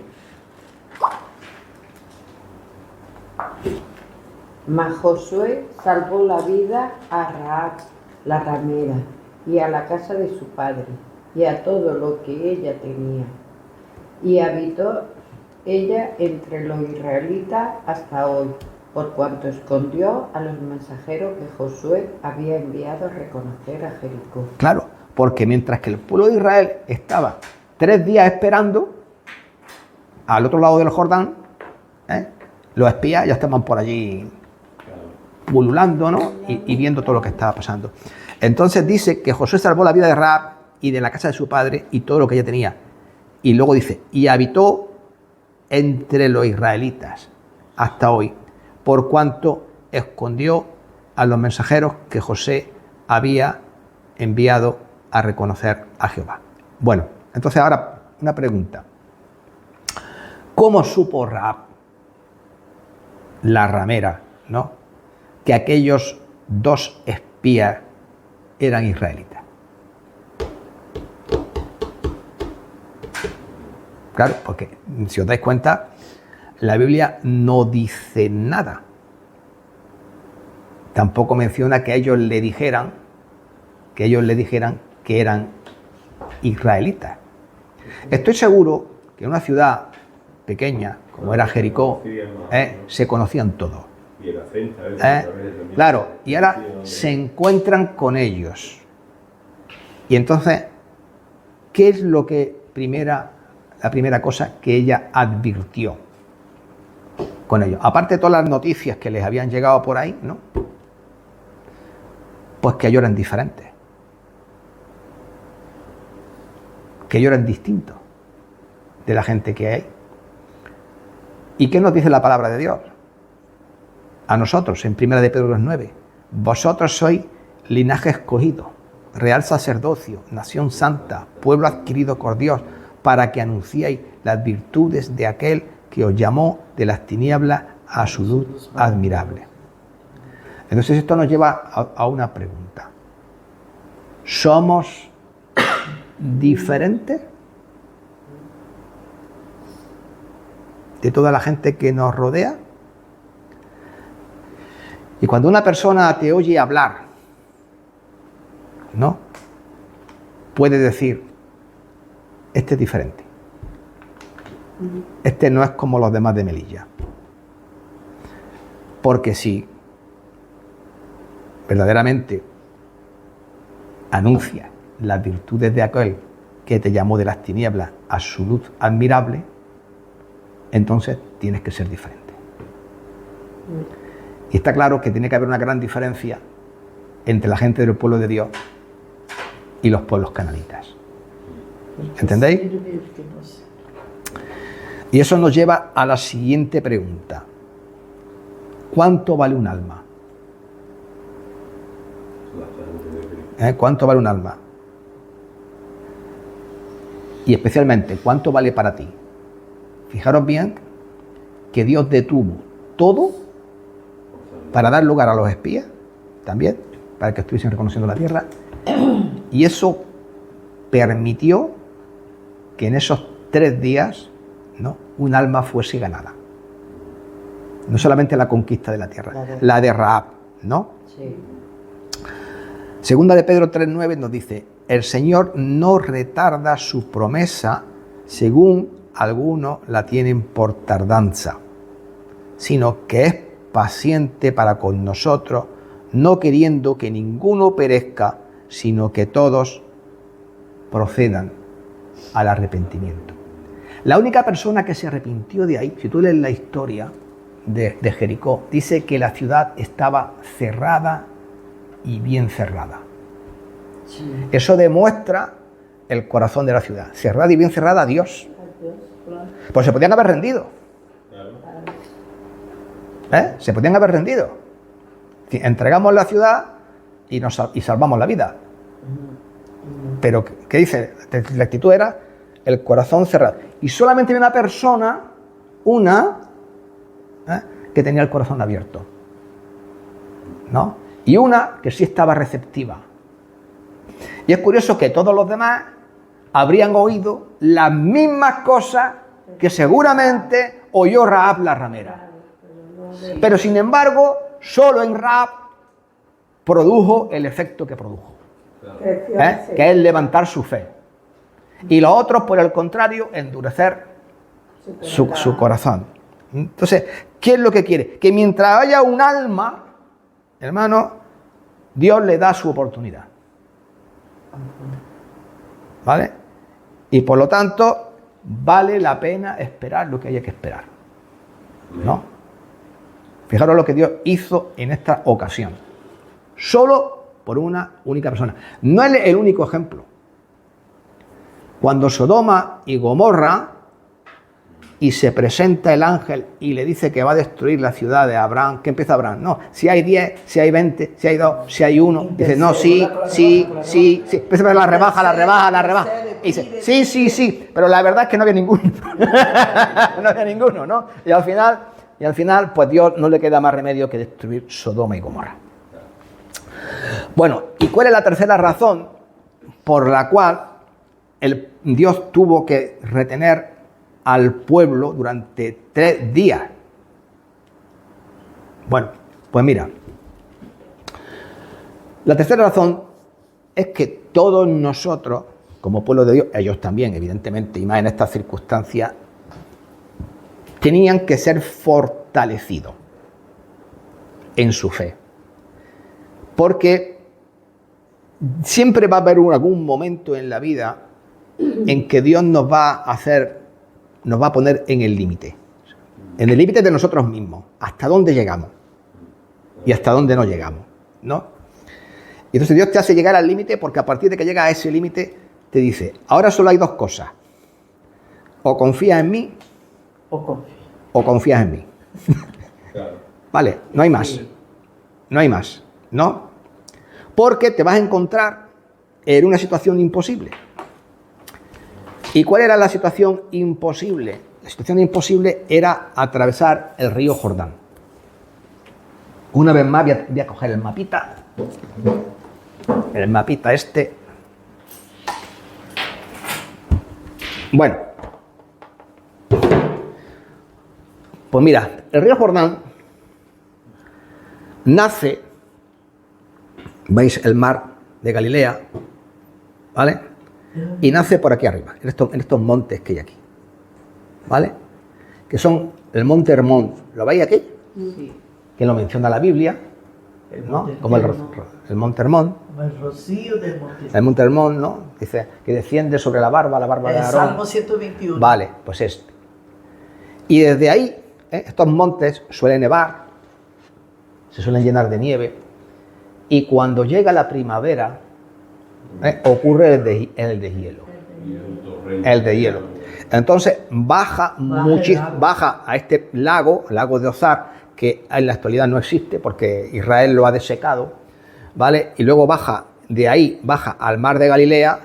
Mas Josué salvó la vida a Rahab, la ramera, y a la casa de su padre, y a todo lo que ella tenía. Y habitó ella entre los israelitas hasta hoy, por cuanto escondió a los mensajeros que Josué había enviado a reconocer a Jericó. Claro, porque mientras que el pueblo de Israel estaba 3 días esperando, al otro lado del Jordán, los espías ya estaban por allí pululando, ¿no?, y viendo todo lo que estaba pasando. Entonces dice que Josué salvó la vida de Rahab y de la casa de su padre y todo lo que ella tenía. Y luego dice, y habitó entre los israelitas hasta hoy, por cuanto escondió a los mensajeros que José había enviado a reconocer a Jehová. Bueno, entonces ahora una pregunta. ¿Cómo supo Rahab, la ramera, ¿no?, que aquellos 2 espías eran israelitas? Claro, porque si os dais cuenta, la Biblia no dice nada. Tampoco menciona que ellos le dijeran que eran israelitas. Estoy seguro que en una ciudad pequeña, como era Jericó, se conocían todos. Y el acento, a veces, Claro, y ahora se encuentran con ellos. Y entonces, ¿qué es lo que la primera cosa que ella advirtió con ellos? Aparte de todas las noticias que les habían llegado por ahí, ¿no?, pues que ellos eran diferentes, que ellos eran distintos de la gente que hay. ¿Y qué nos dice la palabra de Dios a nosotros en 1 de Pedro 2:9? Vosotros sois linaje escogido, real sacerdocio, nación santa, pueblo adquirido por Dios, para que anunciéis las virtudes de aquel que os llamó de las tinieblas a su luz admirable. Entonces esto nos lleva a una pregunta. ¿Somos diferentes de toda la gente que nos rodea? Y cuando una persona te oye hablar, ¿no?, puede decir, este es diferente. Este no es como los demás de Melilla. Porque si verdaderamente anuncia las virtudes de aquel que te llamó de las tinieblas a su luz admirable, entonces tienes que ser diferente. Y está claro que tiene que haber una gran diferencia entre la gente del pueblo de Dios y los pueblos cananitas. ¿Entendéis? Y eso nos lleva a la siguiente pregunta. ¿Cuánto vale un alma? ¿Cuánto vale un alma? Y especialmente, ¿cuánto vale para ti? Fijaros bien que Dios detuvo todo para dar lugar a los espías, también, para que estuviesen reconociendo la tierra, y eso permitió que en esos 3 días, ¿no?, un alma fuese ganada. No solamente la conquista de la tierra, la de Rahab, ¿no? Sí. Segunda de Pedro 3:9 nos dice, el Señor no retarda su promesa según algunos la tienen por tardanza, sino que es paciente para con nosotros, no queriendo que ninguno perezca, sino que todos procedan al arrepentimiento. La única persona que se arrepintió de ahí, si tú lees la historia de Jericó, dice que la ciudad estaba cerrada y bien cerrada. Sí. Eso demuestra el corazón de la ciudad, cerrada y bien cerrada a Dios. Pues se podían haber rendido. Se podían haber rendido. Entregamos la ciudad y salvamos la vida. Pero, ¿qué dice? La actitud era el corazón cerrado. Y solamente había una persona, que tenía el corazón abierto, ¿no? Y una que sí estaba receptiva. Y es curioso que todos los demás habrían oído las mismas cosas que seguramente oyó Rahab la ramera. Pero sin embargo, solo en Rahab produjo el efecto que produjo, que es levantar su fe. Y los otros, por el contrario, endurecer su corazón. Entonces, ¿qué es lo que quiere? Que mientras haya un alma, hermano, Dios le da su oportunidad. ¿Vale? Y por lo tanto, vale la pena esperar lo que haya que esperar, ¿no? Fijaros lo que Dios hizo en esta ocasión. Solo por una única persona. No es el único ejemplo. Cuando Sodoma y Gomorra, y se presenta el ángel y le dice que va a destruir la ciudad de Abraham, ¿qué empieza Abraham? No, si hay 10, si hay 20, si hay 2, si hay 1. Dice, no, sí. Empieza a ver la rebaja. Y dice, sí, pero la verdad es que no había ninguno. No había ninguno, ¿no? Y al final, pues Dios no le queda más remedio que destruir Sodoma y Gomorra. Bueno, ¿y cuál es la tercera razón por la cual Dios tuvo que retener al pueblo durante 3 días? Bueno, pues mira, la tercera razón es que todos nosotros, como pueblo de Dios, ellos también, evidentemente, y más en estas circunstancias, tenían que ser fortalecidos en su fe. Porque siempre va a haber algún momento en la vida en que Dios nos va a poner en el límite de nosotros mismos, hasta dónde llegamos y hasta dónde no llegamos, ¿no? Y entonces Dios te hace llegar al límite porque a partir de que llegas a ese límite te dice, ahora solo hay 2 cosas, o confías en mí o confías en mí. Claro. Vale, no hay más, ¿no? Porque te vas a encontrar en una situación imposible. ¿Y cuál era la situación imposible? La situación imposible era atravesar el río Jordán. Una vez más voy a coger el mapita este. Bueno, pues mira, el río Jordán nace, veis el mar de Galilea, ¿vale? Y nace por aquí arriba, en estos montes que hay aquí, ¿vale? Que son el monte Hermón. ¿Lo veis aquí? Sí. Que lo menciona la Biblia, ¿no? Como el monte Hermón. Como el rocío del monte. El monte Hermón, ¿no? Dice que desciende sobre la barba de El Aarón. Salmo 121. Vale, pues este. Y desde ahí, estos montes suelen nevar, se suelen llenar de nieve, y cuando llega la primavera, ocurre el deshielo. El deshielo. Entonces baja a este lago de Ozar, que en la actualidad no existe porque Israel lo ha desecado, ¿vale? Y luego baja al mar de Galilea,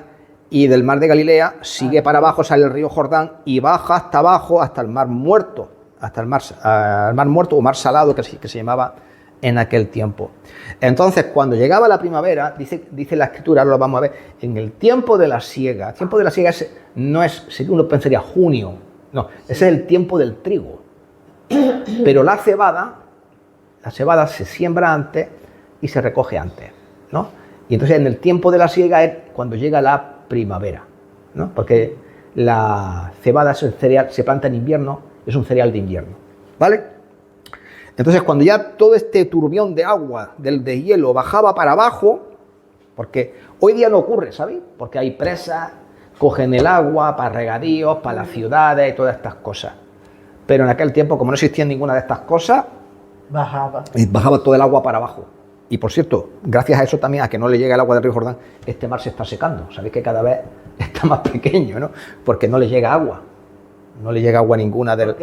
y del mar de Galilea sigue para abajo, sale el río Jordán y baja hasta abajo, hasta el mar muerto, hasta el mar muerto o mar salado que se llamaba en aquel tiempo. Entonces, cuando llegaba la primavera, dice la escritura, ahora lo vamos a ver, en el tiempo de la siega. El tiempo de la siega no es, uno pensaría junio, no, ese es el tiempo del trigo. Pero la cebada se siembra antes y se recoge antes, ¿no? Y entonces en el tiempo de la siega es cuando llega la primavera, ¿no? Porque la cebada es el cereal, se planta en invierno, es un cereal de invierno, ¿vale? Entonces cuando ya todo este turbión de agua, de hielo, bajaba para abajo, porque hoy día no ocurre, ¿sabéis? Porque hay presas, cogen el agua para regadíos, para las ciudades y todas estas cosas. Pero en aquel tiempo, como no existía ninguna de estas cosas, bajaba todo el agua para abajo. Y por cierto, gracias a eso también, a que no le llega el agua del río Jordán, este mar se está secando. Sabéis que cada vez está más pequeño, ¿no? Porque no le llega agua. No le llega agua ninguna del...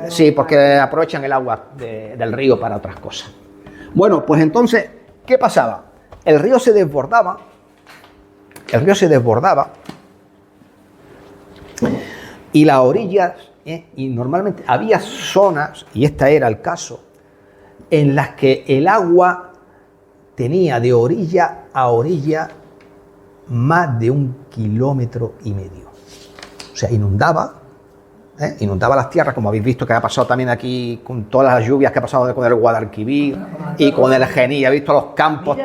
Sí, porque aprovechan el agua del río para otras cosas. Bueno, pues entonces, ¿qué pasaba? El río se desbordaba. Y las orillas, y normalmente había zonas, y este era el caso, en las que el agua tenía de orilla a orilla más de 1,5 kilómetros. O sea, inundaba las tierras, como habéis visto que ha pasado también aquí con todas las lluvias que ha pasado con el Guadalquivir y con el Gení. Habéis visto los campos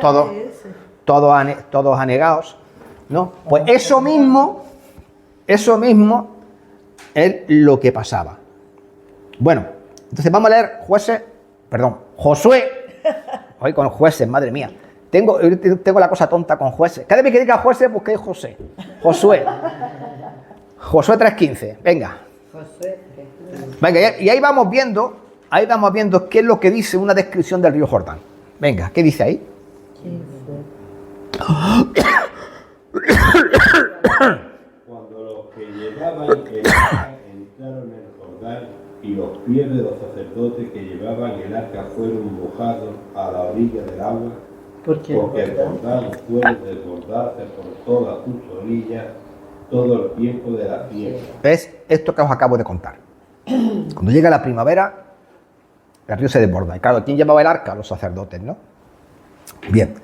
todos anegados, ¿no? Pues eso mismo es lo que pasaba. Bueno, entonces vamos a leer Josué. Hoy con jueces, madre mía. Tengo la cosa tonta con jueces. Cada vez que diga jueces, busquéis Josué. Josué 3:15. Venga. Venga, y ahí vamos viendo qué es lo que dice una descripción del río Jordán. Venga, ¿qué dice ahí? Cuando los que llevaban el arca entraron en el Jordán y los pies de los sacerdotes que llevaban el arca fueron mojados a la orilla del agua, porque el Jordán puede desbordarse por todas sus orillas todo el tiempo de la fiesta. Es esto que os acabo de contar. Cuando llega la primavera, el río se desborda. Y claro, ¿quién llevaba el arca? Los sacerdotes, ¿no? Bien.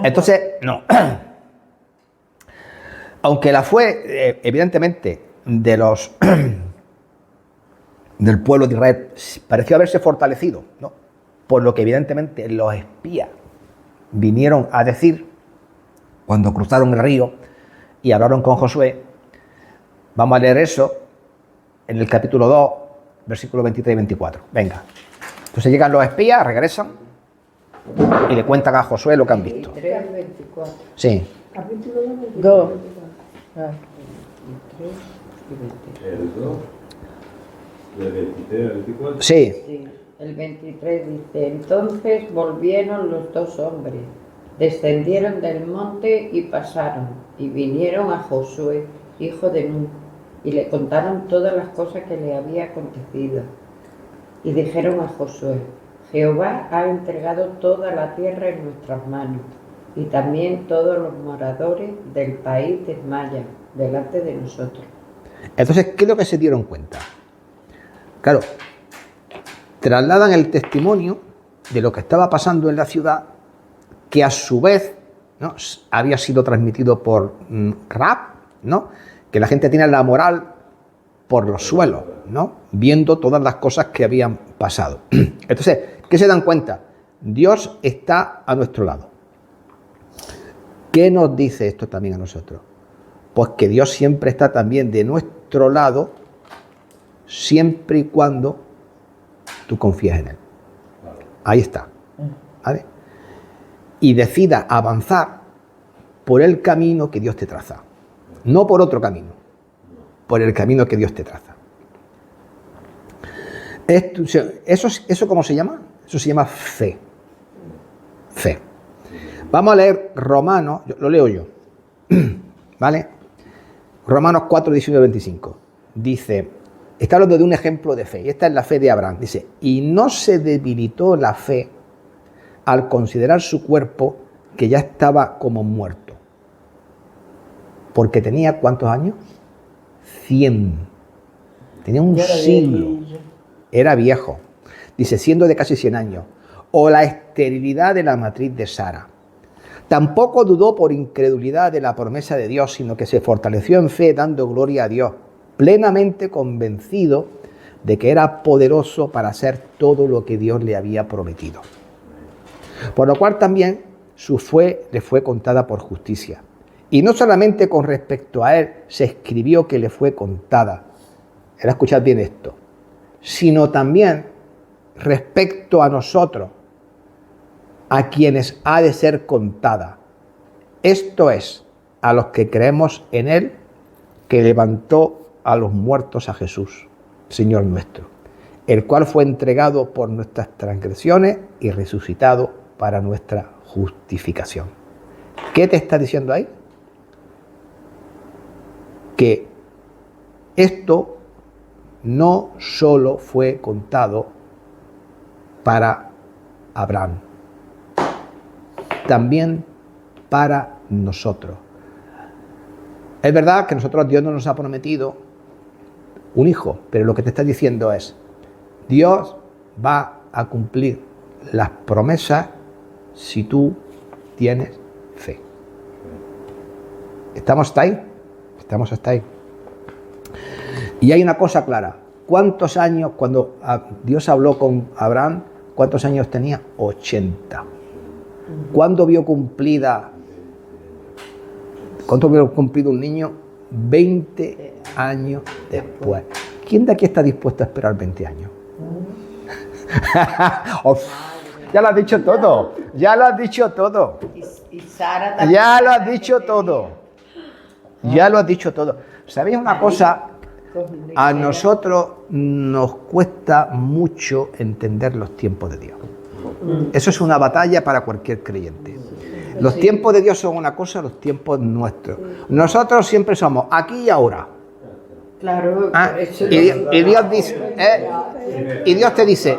Entonces, no. Aunque la fue, evidentemente, de los del pueblo de Israel, pareció haberse fortalecido, ¿no? Por lo que evidentemente los espías vinieron a decir cuando cruzaron el río y hablaron con Josué. Vamos a leer eso en el capítulo 2, versículos 23 y 24. Venga. Entonces llegan los espías, regresan y le cuentan a Josué lo que han visto. 23, 24. Sí. Capítulo 2. Ah. 23 y 24. El 2, del 23 al 24. Sí. Sí, el 23 dice, entonces volvieron los dos hombres, descendieron del monte y pasaron, y vinieron a Josué, hijo de Nun, y le contaron todas las cosas que le había acontecido. Y dijeron a Josué, Jehová ha entregado toda la tierra en nuestras manos, y también todos los moradores del país desmayan delante de nosotros. Entonces, ¿qué es lo que se dieron cuenta? Claro, trasladan el testimonio de lo que estaba pasando en la ciudad, que a su vez, ¿no?, había sido transmitido por Rahab, ¿no?, que la gente tiene la moral por los suelos, ¿no?, viendo todas las cosas que habían pasado. Entonces, ¿qué se dan cuenta? Dios está a nuestro lado. ¿Qué nos dice esto también a nosotros? Pues que Dios siempre está también de nuestro lado, siempre y cuando tú confías en Él. Ahí está. ¿Vale? Y decida avanzar por el camino que Dios te traza. No por otro camino, por el camino que Dios te traza. ¿Eso cómo se llama? Eso se llama fe. Fe. Vamos a leer Romanos, lo leo yo. ¿Vale? Romanos 4, 19, 25. Dice, está hablando de un ejemplo de fe, y esta es la fe de Abraham. Dice, y no se debilitó la fe al considerar su cuerpo que ya estaba como muerto. Porque tenía, ¿cuántos años? 100. Tenía un siglo. Era viejo. Dice, siendo de casi 100 años. O la esterilidad de la matriz de Sara. Tampoco dudó por incredulidad de la promesa de Dios, sino que se fortaleció en fe, dando gloria a Dios, plenamente convencido de que era poderoso para hacer todo lo que Dios le había prometido. Por lo cual también su fe le fue contada por justicia. Y no solamente con respecto a él se escribió que le fue contada, era escuchad bien esto, sino también respecto a nosotros, a quienes ha de ser contada. Esto es, a los que creemos en Él, que levantó a los muertos a Jesús, Señor nuestro, el cual fue entregado por nuestras transgresiones y resucitado para nuestra justificación. ¿Qué te está diciendo ahí? Que esto no solo fue contado para Abraham, también para nosotros. Es verdad que Dios no nos ha prometido un hijo, pero lo que te está diciendo es, Dios va a cumplir las promesas si tú tienes fe. ¿Estamos hasta ahí? Estamos hasta ahí. Y hay una cosa clara. ¿Cuántos años, cuando Dios habló con Abraham, cuántos años tenía? 80. ¿Cuándo vio cumplido un niño? 20 años después. ¿Quién de aquí está dispuesto a esperar 20 años? Ya lo has dicho todo. Ya lo has dicho todo. Y Sara también. Ya lo has dicho todo. Ya lo has dicho todo. ¿Sabéis una cosa? A nosotros nos cuesta mucho entender los tiempos de Dios. Eso es una batalla para cualquier creyente. Los tiempos de Dios son una cosa, los tiempos nuestros. Nosotros siempre somos aquí y ahora. Claro, Y Dios dice, y Dios te dice,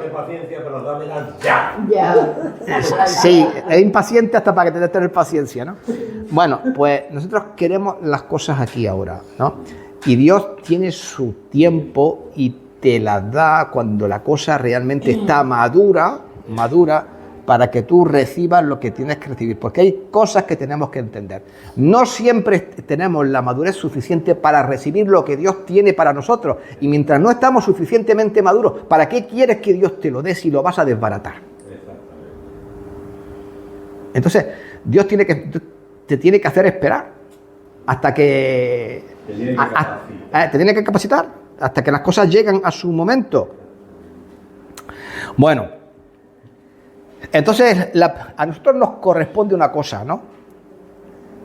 Señor, dámela ya. Ya. Sí, es impaciente hasta para que tengas que tener paciencia, ¿no? Bueno, pues nosotros queremos las cosas aquí ahora, ¿no? Y Dios tiene su tiempo y te las da cuando la cosa realmente está madura, para que tú recibas lo que tienes que recibir, porque hay cosas que tenemos que entender. No siempre tenemos la madurez suficiente para recibir lo que Dios tiene para nosotros, y mientras no estamos suficientemente maduros, ¿para qué quieres que Dios te lo dé si lo vas a desbaratar? Entonces, Dios te tiene que hacer esperar hasta que te tiene que capacitar hasta que las cosas llegan a su momento. Bueno, entonces a nosotros nos corresponde una cosa, ¿no?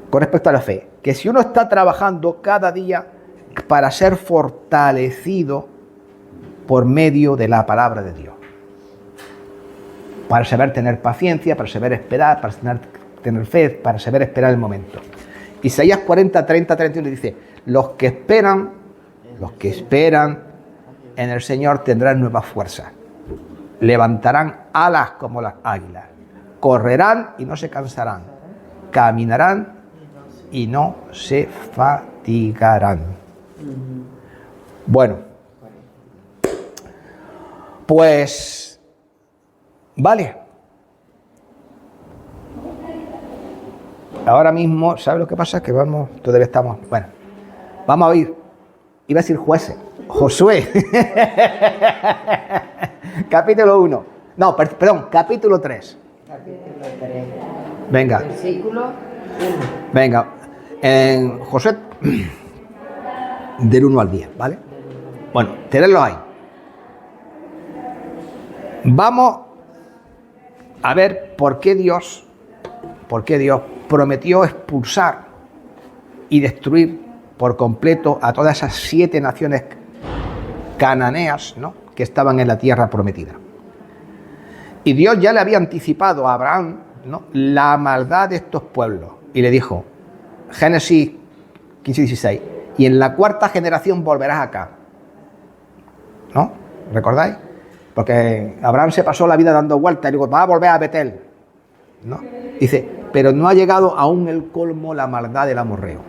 Con respecto a la fe, que si uno está trabajando cada día para ser fortalecido por medio de la palabra de Dios, para saber tener paciencia, para saber esperar, para tener fe, para saber esperar el momento. Isaías 40, 30, 31 dice: los que esperan en el Señor tendrán nuevas fuerzas, levantarán alas como las águilas, correrán y no se cansarán, caminarán y no se fatigarán. Bueno, pues vale. Ahora mismo, ¿sabes lo que pasa? Que todavía estamos, bueno, vamos a oír, iba a decir Jueces, Josué, capítulo 1, no, perdón, capítulo 3. Capítulo 3. Venga. Versículo 1. Venga, en Josué, del 1 al 10, ¿vale? Bueno, tenedlo ahí. Vamos a ver por qué Dios prometió expulsar y destruir por completo a todas esas 7 naciones cananeas, ¿no?, que estaban en la tierra prometida. Y Dios ya le había anticipado a Abraham, ¿no?, la maldad de estos pueblos. Y le dijo, Génesis 15:16, y en la 4ª generación volverás acá. ¿No? ¿Recordáis? Porque Abraham se pasó la vida dando vueltas y dijo, va a volver a Betel, ¿no? Dice, pero no ha llegado aún el colmo la maldad del amorreo.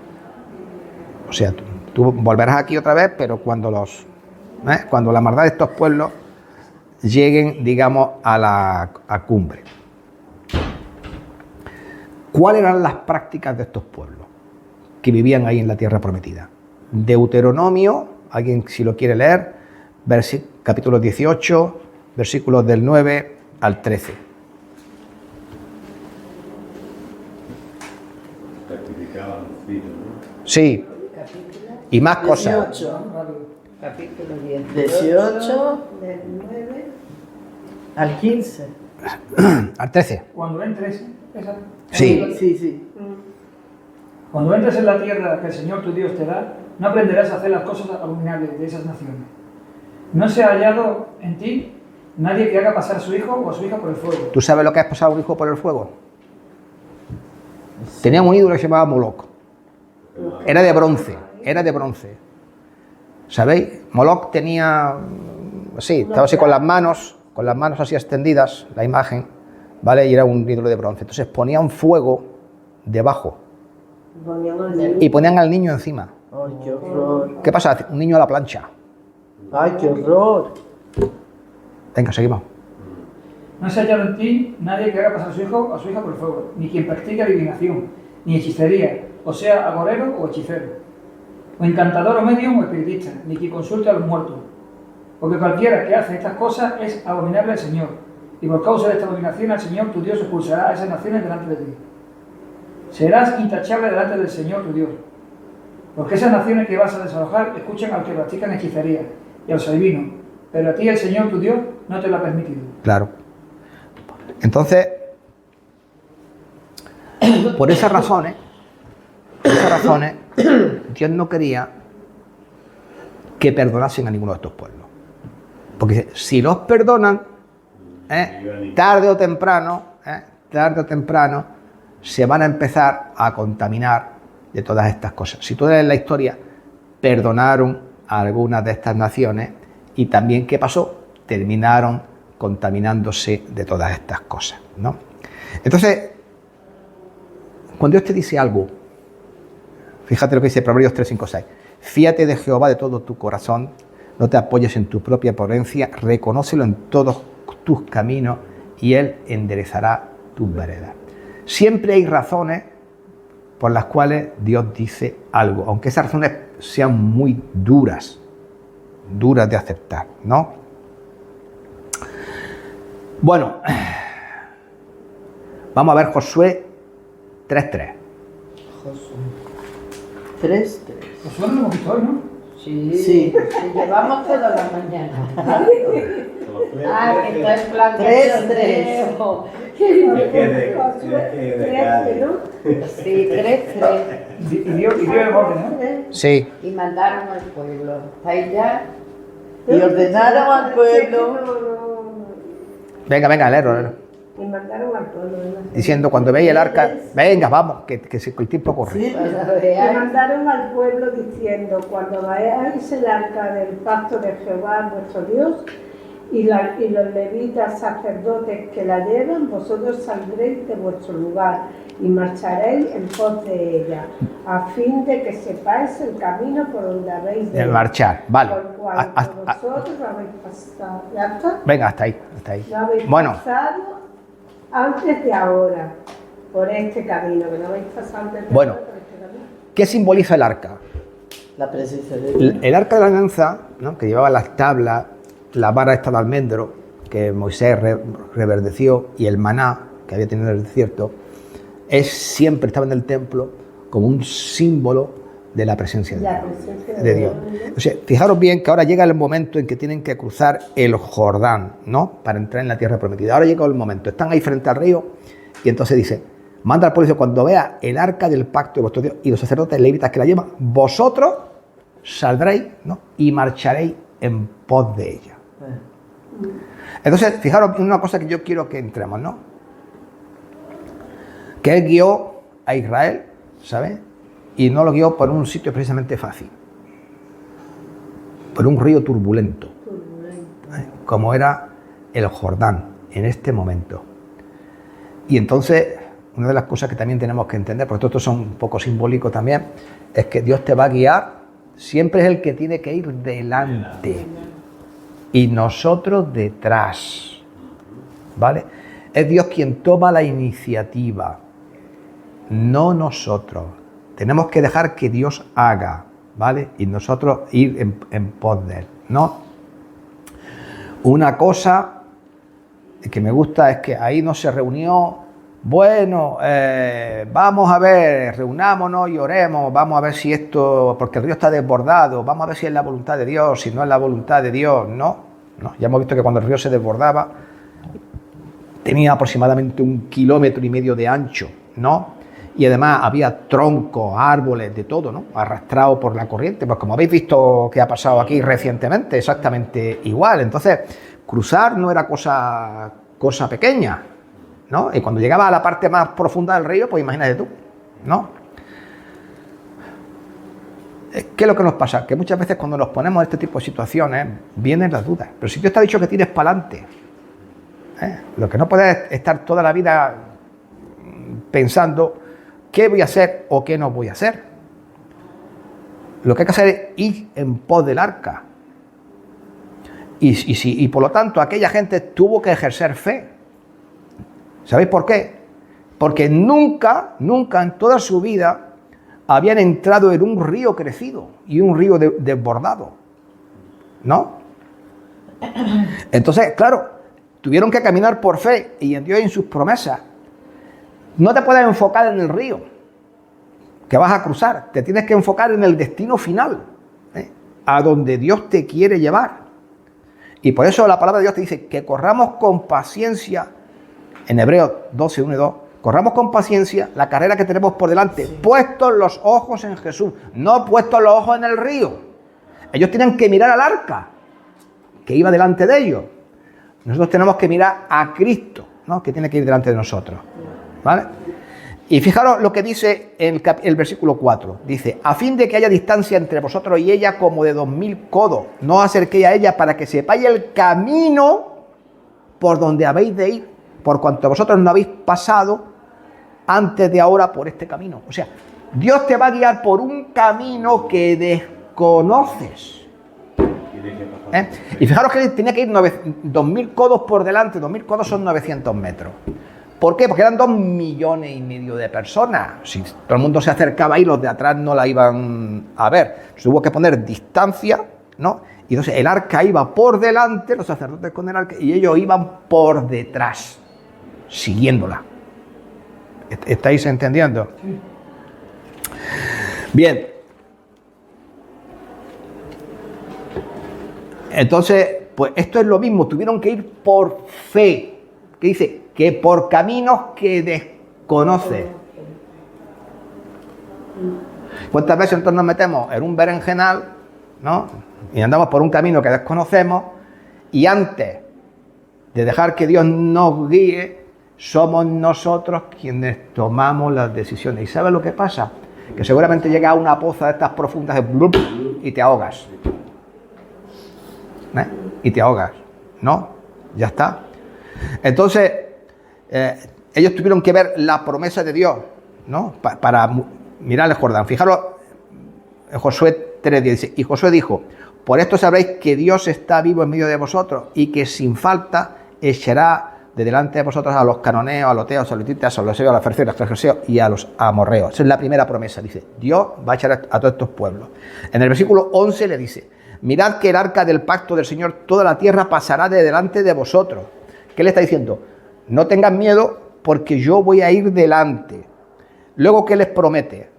O sea, tú volverás aquí otra vez, pero cuando la maldad de estos pueblos lleguen, digamos, a la cumbre. ¿Cuáles eran las prácticas de estos pueblos que vivían ahí en la tierra prometida? Deuteronomio, alguien si lo quiere leer, capítulo 18, versículos del 9 al 13. Sí, y más cosas. 18. Capítulo 18, del 9 al 15. Al 13. Cuando entres, esa. Sí. Sí. Cuando entres en la tierra que el Señor tu Dios te da, no aprenderás a hacer las cosas abominables de esas naciones. No se ha hallado en ti nadie que haga pasar a su hijo o a su hija por el fuego. ¿Tú sabes lo que es pasar a un hijo por el fuego? Tenía un ídolo que se llamaba Moloch. Era de bronce. ¿Sabéis? Moloch tenía, sí, estaba así con las manos así extendidas, la imagen, ¿vale? Y era un ídolo de bronce. Entonces ponían fuego debajo y ponían al niño encima. Ay, qué horror. ¿Qué pasa? Un niño a la plancha. Ay, qué horror. Venga, seguimos. No se ha hallado en ti nadie que haga pasar a su hijo o a su hija por el fuego, ni quien practique adivinación, ni hechicería, o sea, agorero o hechicero, o encantador o medium o espiritista, ni quien consulte a los muertos. Porque cualquiera que hace estas cosas es abominable al Señor, y por causa de esta abominación al Señor tu Dios expulsará a esas naciones delante de ti. Serás intachable delante del Señor tu Dios, porque esas naciones que vas a desalojar escuchan a los que practican hechicería y a los adivinos, pero a ti el Señor tu Dios no te lo ha permitido. Claro. Entonces, por esas razones, Dios no quería que perdonasen a ninguno de estos pueblos. Porque si los perdonan, tarde o temprano, se van a empezar a contaminar de todas estas cosas. Si tú lees la historia, perdonaron a algunas de estas naciones y también, ¿qué pasó? Terminaron contaminándose de todas estas cosas, ¿no? Entonces, cuando Dios te dice algo, fíjate lo que dice Proverbios 3, 5, 6. Fíate de Jehová de todo tu corazón, no te apoyes en tu propia prudencia, reconócelo en todos tus caminos y Él enderezará tus veredas. Siempre hay razones por las cuales Dios dice algo, aunque esas razones sean muy duras de aceptar, ¿no? Bueno, vamos a ver Josué 3:3. Josué 3:3. Pues bueno, lo hemos visto hoy, ¿no? Sí, Sí. llevamos toda la mañana. Ah, que está en plan de 3:3. torneo. Es que de Cádiz. Sí, 3:3. Y dio el orden, ¿no? Sí. Y mandaron al pueblo. Ahí ya. Y ordenaron al pueblo. Venga, léelo. Y mandaron al pueblo. Diciendo, cuando veis el arca, venga, vamos, que el tiempo corre. Sí. Y mandaron al pueblo diciendo, cuando veáis el arca del pacto de Jehová vuestro Dios y los levitas sacerdotes que la llevan, vosotros saldréis de vuestro lugar y marcharéis en pos de ella, a fin de que sepáis el camino por donde habéis de El ir. marchar, vale. Por cuanto vosotros habéis pasado. ¿Ya está? Venga, hasta ahí. No habéis Bueno, pasado antes de ahora por este camino, que no habéis pasado antes de Bueno. ahora por este camino. ¿qué simboliza el arca? La presencia de Dios. El arca de la alianza, ¿no?, que llevaba las tablas, la vara esta de almendro que Moisés reverdeció y el maná que había tenido en el desierto, siempre estaba en el templo como un símbolo de la presencia La presencia de Dios. O sea, fijaros bien que ahora llega el momento en que tienen que cruzar el Jordán, ¿no?, para entrar en la tierra prometida. Ahora llega el momento, están ahí frente al río y entonces dice, manda al pueblo, dice, cuando vea el arca del pacto de vuestro Dios y los sacerdotes levitas que la llevan, vosotros saldréis, ¿no?, y marcharéis en pos de ella. Entonces, fijaros en una cosa que yo quiero que entremos, ¿no? Que Él guió a Israel, ¿sabes? Y no lo guió por un sitio precisamente fácil, por un río turbulento, como era el Jordán en este momento. Y entonces, una de las cosas que también tenemos que entender, porque todo esto son un poco simbólico también, es que Dios te va a guiar, siempre es el que tiene que ir delante y nosotros detrás, ¿vale? Es Dios quien toma la iniciativa, no nosotros. Tenemos que dejar que Dios haga, ¿vale? Y nosotros ir en pos de Él, ¿no? Una cosa que me gusta es que ahí no se reunió, bueno, vamos a ver, reunámonos y oremos, vamos a ver si esto, porque el río está desbordado, vamos a ver si es la voluntad de Dios, si no es la voluntad de Dios, no. Ya hemos visto que cuando el río se desbordaba tenía aproximadamente 1,5 kilómetros de ancho, ¿no? Y además había troncos, árboles, de todo, ¿no?, arrastrados por la corriente, pues como habéis visto que ha pasado aquí recientemente, exactamente igual. Entonces, cruzar no era cosa pequeña, ¿no? Y cuando llegaba a la parte más profunda del río, pues imagínate tú, ¿no? ¿Qué es lo que nos pasa? Que muchas veces cuando nos ponemos en este tipo de situaciones, vienen las dudas. Pero si Dios te ha dicho que tires para adelante, lo que no puedes estar toda la vida pensando qué voy a hacer o qué no voy a hacer. Lo que hay que hacer es ir en pos del arca. Y por lo tanto aquella gente tuvo que ejercer fe. ¿Sabéis por qué? Porque nunca en toda su vida habían entrado en un río crecido y un río desbordado, ¿no? Entonces, claro, tuvieron que caminar por fe y en Dios y en sus promesas. No te puedes enfocar en el río que vas a cruzar, te tienes que enfocar en el destino final, a donde Dios te quiere llevar. Y por eso la palabra de Dios te dice que corramos con paciencia, en Hebreos 12, 1 y 2, corramos con paciencia la carrera que tenemos por delante, puestos los ojos en Jesús, no puestos los ojos en el río. Ellos tienen que mirar al arca que iba delante de ellos. Nosotros tenemos que mirar a Cristo, ¿no?, que tiene que ir delante de nosotros, ¿vale? Y fijaros lo que dice el versículo 4. Dice, a fin de que haya distancia entre vosotros y ella como de 2000 codos. No os acerquéis a ella para que sepáis el camino por donde habéis de ir, por cuanto vosotros no habéis pasado antes de ahora por este camino. O sea, Dios te va a guiar por un camino que desconoces. Y fijaros que tenía que ir 2.000 codos por delante. 2.000 codos son 900 metros. ¿Por qué? Porque eran 2,5 millones de personas. Si todo el mundo se acercaba ahí, los de atrás no la iban a ver. Entonces hubo que poner distancia, ¿no? Y entonces el arca iba por delante, los sacerdotes con el arca, y ellos iban por detrás, siguiéndola. ¿Estáis entendiendo? Sí. Bien. Entonces, pues esto es lo mismo, tuvieron que ir por fe. ¿Qué dice? Que por caminos que desconoce. ¿Cuántas veces entonces nos metemos en un berenjenal, ¿no? Y andamos por un camino que desconocemos, y antes de dejar que Dios nos guíe, somos nosotros quienes tomamos las decisiones. ¿Y sabes lo que pasa? Que seguramente llegas a una poza de estas profundas y te ahogas. Y te ahogas, ¿no? Ya está. Entonces, ellos tuvieron que ver la promesa de Dios, ¿no? Para mirar el Jordán. Fijaros en Josué 3:10, dice, y Josué dijo, por esto sabréis que Dios está vivo en medio de vosotros y que sin falta echará de delante de vosotros a los cananeos, a los heteos, a los hititas, a los heseos, a los fereceos, a los gergeseos y a los amorreos. Esa es la primera promesa, dice, Dios va a echar a todos estos pueblos. En el versículo 11 le dice, mirad que el arca del pacto del Señor, toda la tierra pasará de delante de vosotros. ¿Qué le está diciendo? No tengan miedo porque yo voy a ir delante. Luego, ¿qué les promete?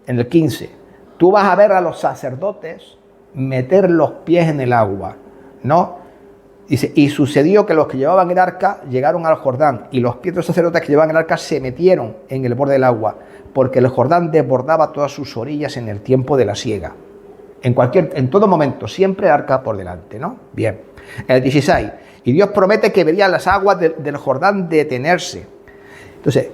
En el 15, tú vas a ver a los sacerdotes meter los pies en el agua, ¿no? Dice, y sucedió que los que llevaban el arca llegaron al Jordán y los pies de los sacerdotes que llevaban el arca se metieron en el borde del agua, porque el Jordán desbordaba todas sus orillas en el tiempo de la siega. En todo momento, siempre el arca por delante, ¿no? Bien. El 16, y Dios promete que vería las aguas del Jordán detenerse. Entonces,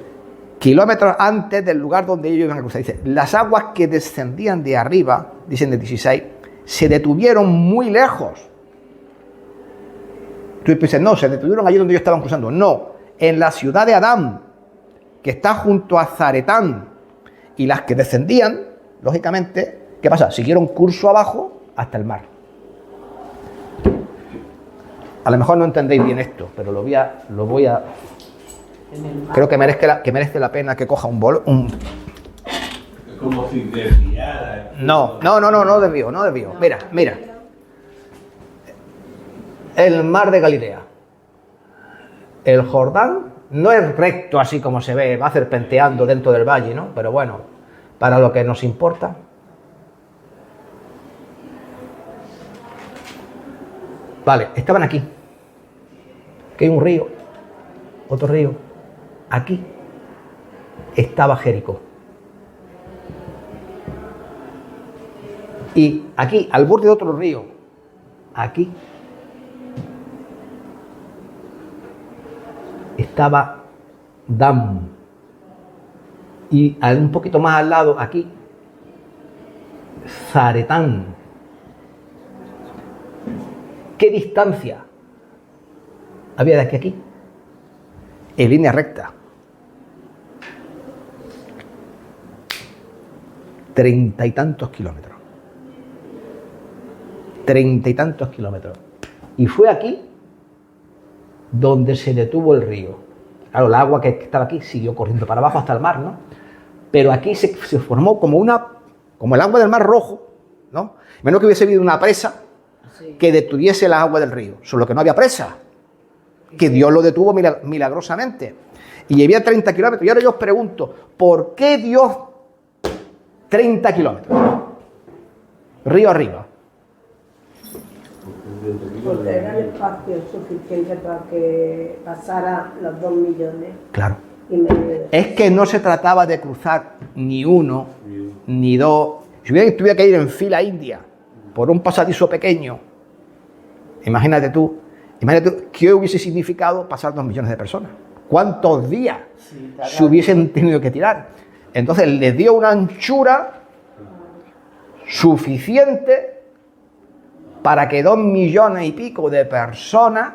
kilómetros antes del lugar donde ellos iban a cruzar. Dice, las aguas que descendían de arriba, dicen el 16, se detuvieron muy lejos. Tú dices, no, se detuvieron allí donde ellos estaban cruzando. No, en la ciudad de Adán, que está junto a Zaretán. Y las que descendían, lógicamente, ¿qué pasa? Siguieron curso abajo hasta el mar. A lo mejor no entendéis bien esto, pero lo voy a creo que merece la pena que coja un bolo. Es como si desviara. No desvío. Mira. El mar de Galilea. El Jordán no es recto así como se ve, va serpenteando dentro del valle, ¿no? Pero bueno, para lo que nos importa. Vale, estaban aquí. Aquí hay un río, otro río. Aquí estaba Jericó. Y aquí, al borde de otro río, aquí estaba Dan. Y un poquito más al lado, aquí, Zaretán. ¿Qué distancia había de aquí a aquí? En línea recta. 30 y tantos kilómetros. 30 y tantos kilómetros. Y fue aquí donde se detuvo el río. Claro, el agua que estaba aquí siguió corriendo para abajo hasta el mar, ¿no? Pero aquí se formó como el agua del Mar Rojo, ¿no? Menos que hubiese habido una presa que detuviese el agua del río. Solo que no había presa. Que Dios lo detuvo milagrosamente. Y había 30 kilómetros. Y ahora yo os pregunto, ¿por qué Dios 30 kilómetros? Río arriba. Porque era el espacio suficiente para que pasara los 2 millones. Claro. Y medio. Es que no se trataba de cruzar ni uno, ni dos. Si tuviera que ir en fila india por un pasadizo pequeño, imagínate tú qué hubiese significado pasar 2 millones de personas. ¿Cuántos días se hubiesen tenido que tirar? Entonces les dio una anchura suficiente para que 2 millones y pico de personas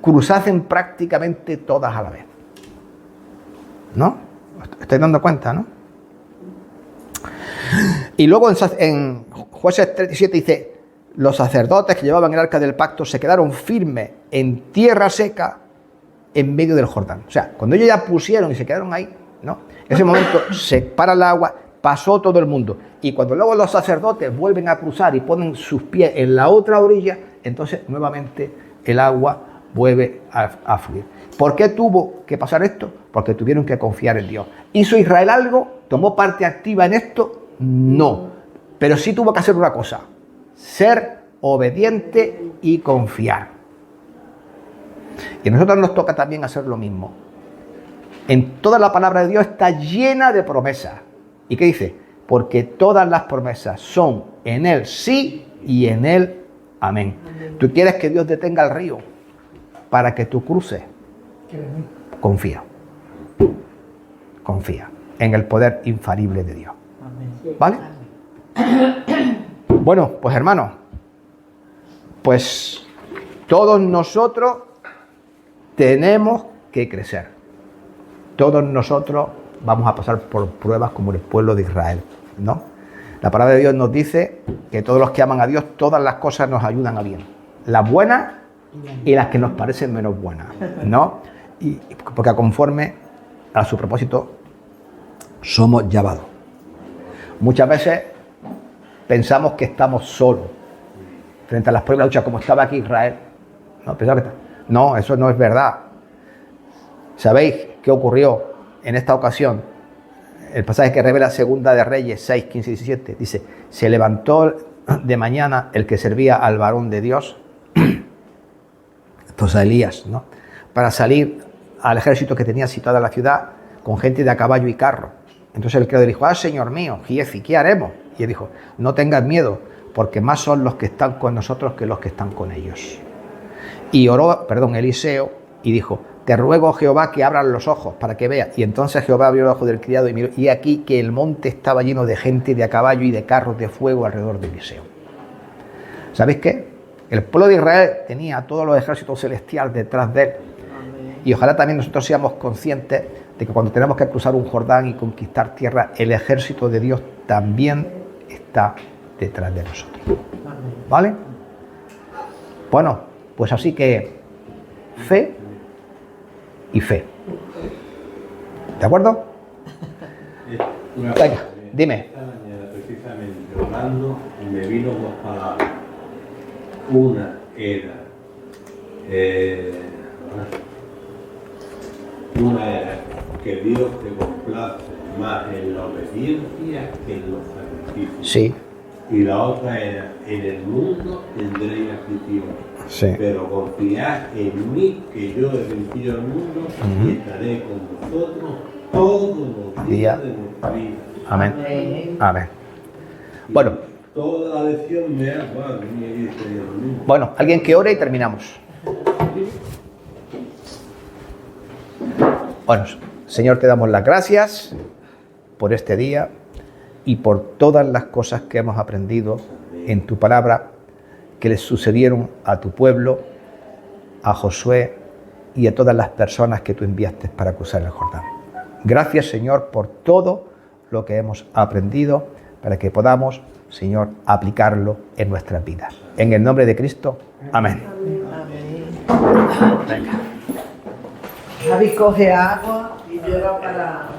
cruzasen prácticamente todas a la vez. ¿No? ¿Os estáis dando cuenta, no? Y luego en Jueces 37 dice, los sacerdotes que llevaban el arca del pacto se quedaron firmes en tierra seca en medio del Jordán. O sea, cuando ellos ya pusieron y se quedaron ahí, ¿no? En ese momento se para el agua, pasó todo el mundo. Y cuando luego los sacerdotes vuelven a cruzar y ponen sus pies en la otra orilla, entonces nuevamente el agua vuelve a fluir. ¿Por qué tuvo que pasar esto? Porque tuvieron que confiar en Dios. ¿Hizo Israel algo? ¿Tomó parte activa en esto? No. Pero sí tuvo que hacer una cosa: ser obediente y confiar. Y a nosotros nos toca también hacer lo mismo. En toda la palabra de Dios está llena de promesas. ¿Y qué dice? Porque todas las promesas son en Él sí y en Él amén. ¿Tú quieres que Dios detenga el río para que tú cruces? Confía. Confía en el poder infalible de Dios. ¿Vale? Bueno, pues hermanos, pues todos nosotros tenemos que crecer. Todos nosotros vamos a pasar por pruebas como el pueblo de Israel, ¿no? La palabra de Dios nos dice que todos los que aman a Dios, todas las cosas nos ayudan a bien. Las buenas y las que nos parecen menos buenas, ¿no? Y porque conforme a su propósito somos llamados. Muchas veces pensamos que estamos solos frente a las pruebas de lucha, como estaba aquí Israel. No, eso no es verdad. ¿Sabéis qué ocurrió en esta ocasión? El pasaje que revela Segunda de Reyes 6, 15 y 17 dice: se levantó de mañana el que servía al varón de Dios, esto es Elías, ¿no?, para salir al ejército que tenía situada la ciudad con gente de a caballo y carro. Entonces el criado dijo: señor mío, Giezi, ¿qué haremos? Y él dijo: no tengas miedo, porque más son los que están con nosotros que los que están con ellos. Y oró, Eliseo, y dijo: te ruego, Jehová, que abran los ojos para que vea. Y entonces Jehová abrió el ojo del criado y miró, y aquí que el monte estaba lleno de gente de a caballo y de carros de fuego alrededor de Eliseo. ¿Sabéis qué? El pueblo de Israel tenía a todos los ejércitos celestiales detrás de él. Y ojalá también nosotros seamos conscientes de que cuando tenemos que cruzar un Jordán y conquistar tierra, el ejército de Dios también está detrás de nosotros. ¿Vale? Bueno, pues así que fe y fe. ¿De acuerdo? Venga, dime. Esta mañana, precisamente, orando, me vino dos palabras. Una era que Dios te complace más en la obediencia que en los sacrificios. Sí. Y la otra era: en el mundo tendréis aflicción. Sí. Pero confiad en mí, que yo he vencido al mundo y estaré con vosotros todos los días de nuestra vida. Amén. Amén. Bueno. Toda la lección me ha dado, me dice Dios mío. Bueno, alguien que ore y terminamos. Bueno, Señor, te damos las gracias por este día y por todas las cosas que hemos aprendido en tu palabra que les sucedieron a tu pueblo, a Josué y a todas las personas que tú enviaste para cruzar el Jordán. Gracias, Señor, por todo lo que hemos aprendido para que podamos, Señor, aplicarlo en nuestras vidas. En el nombre de Cristo, amén. Venga. Javi coge agua y lleva para...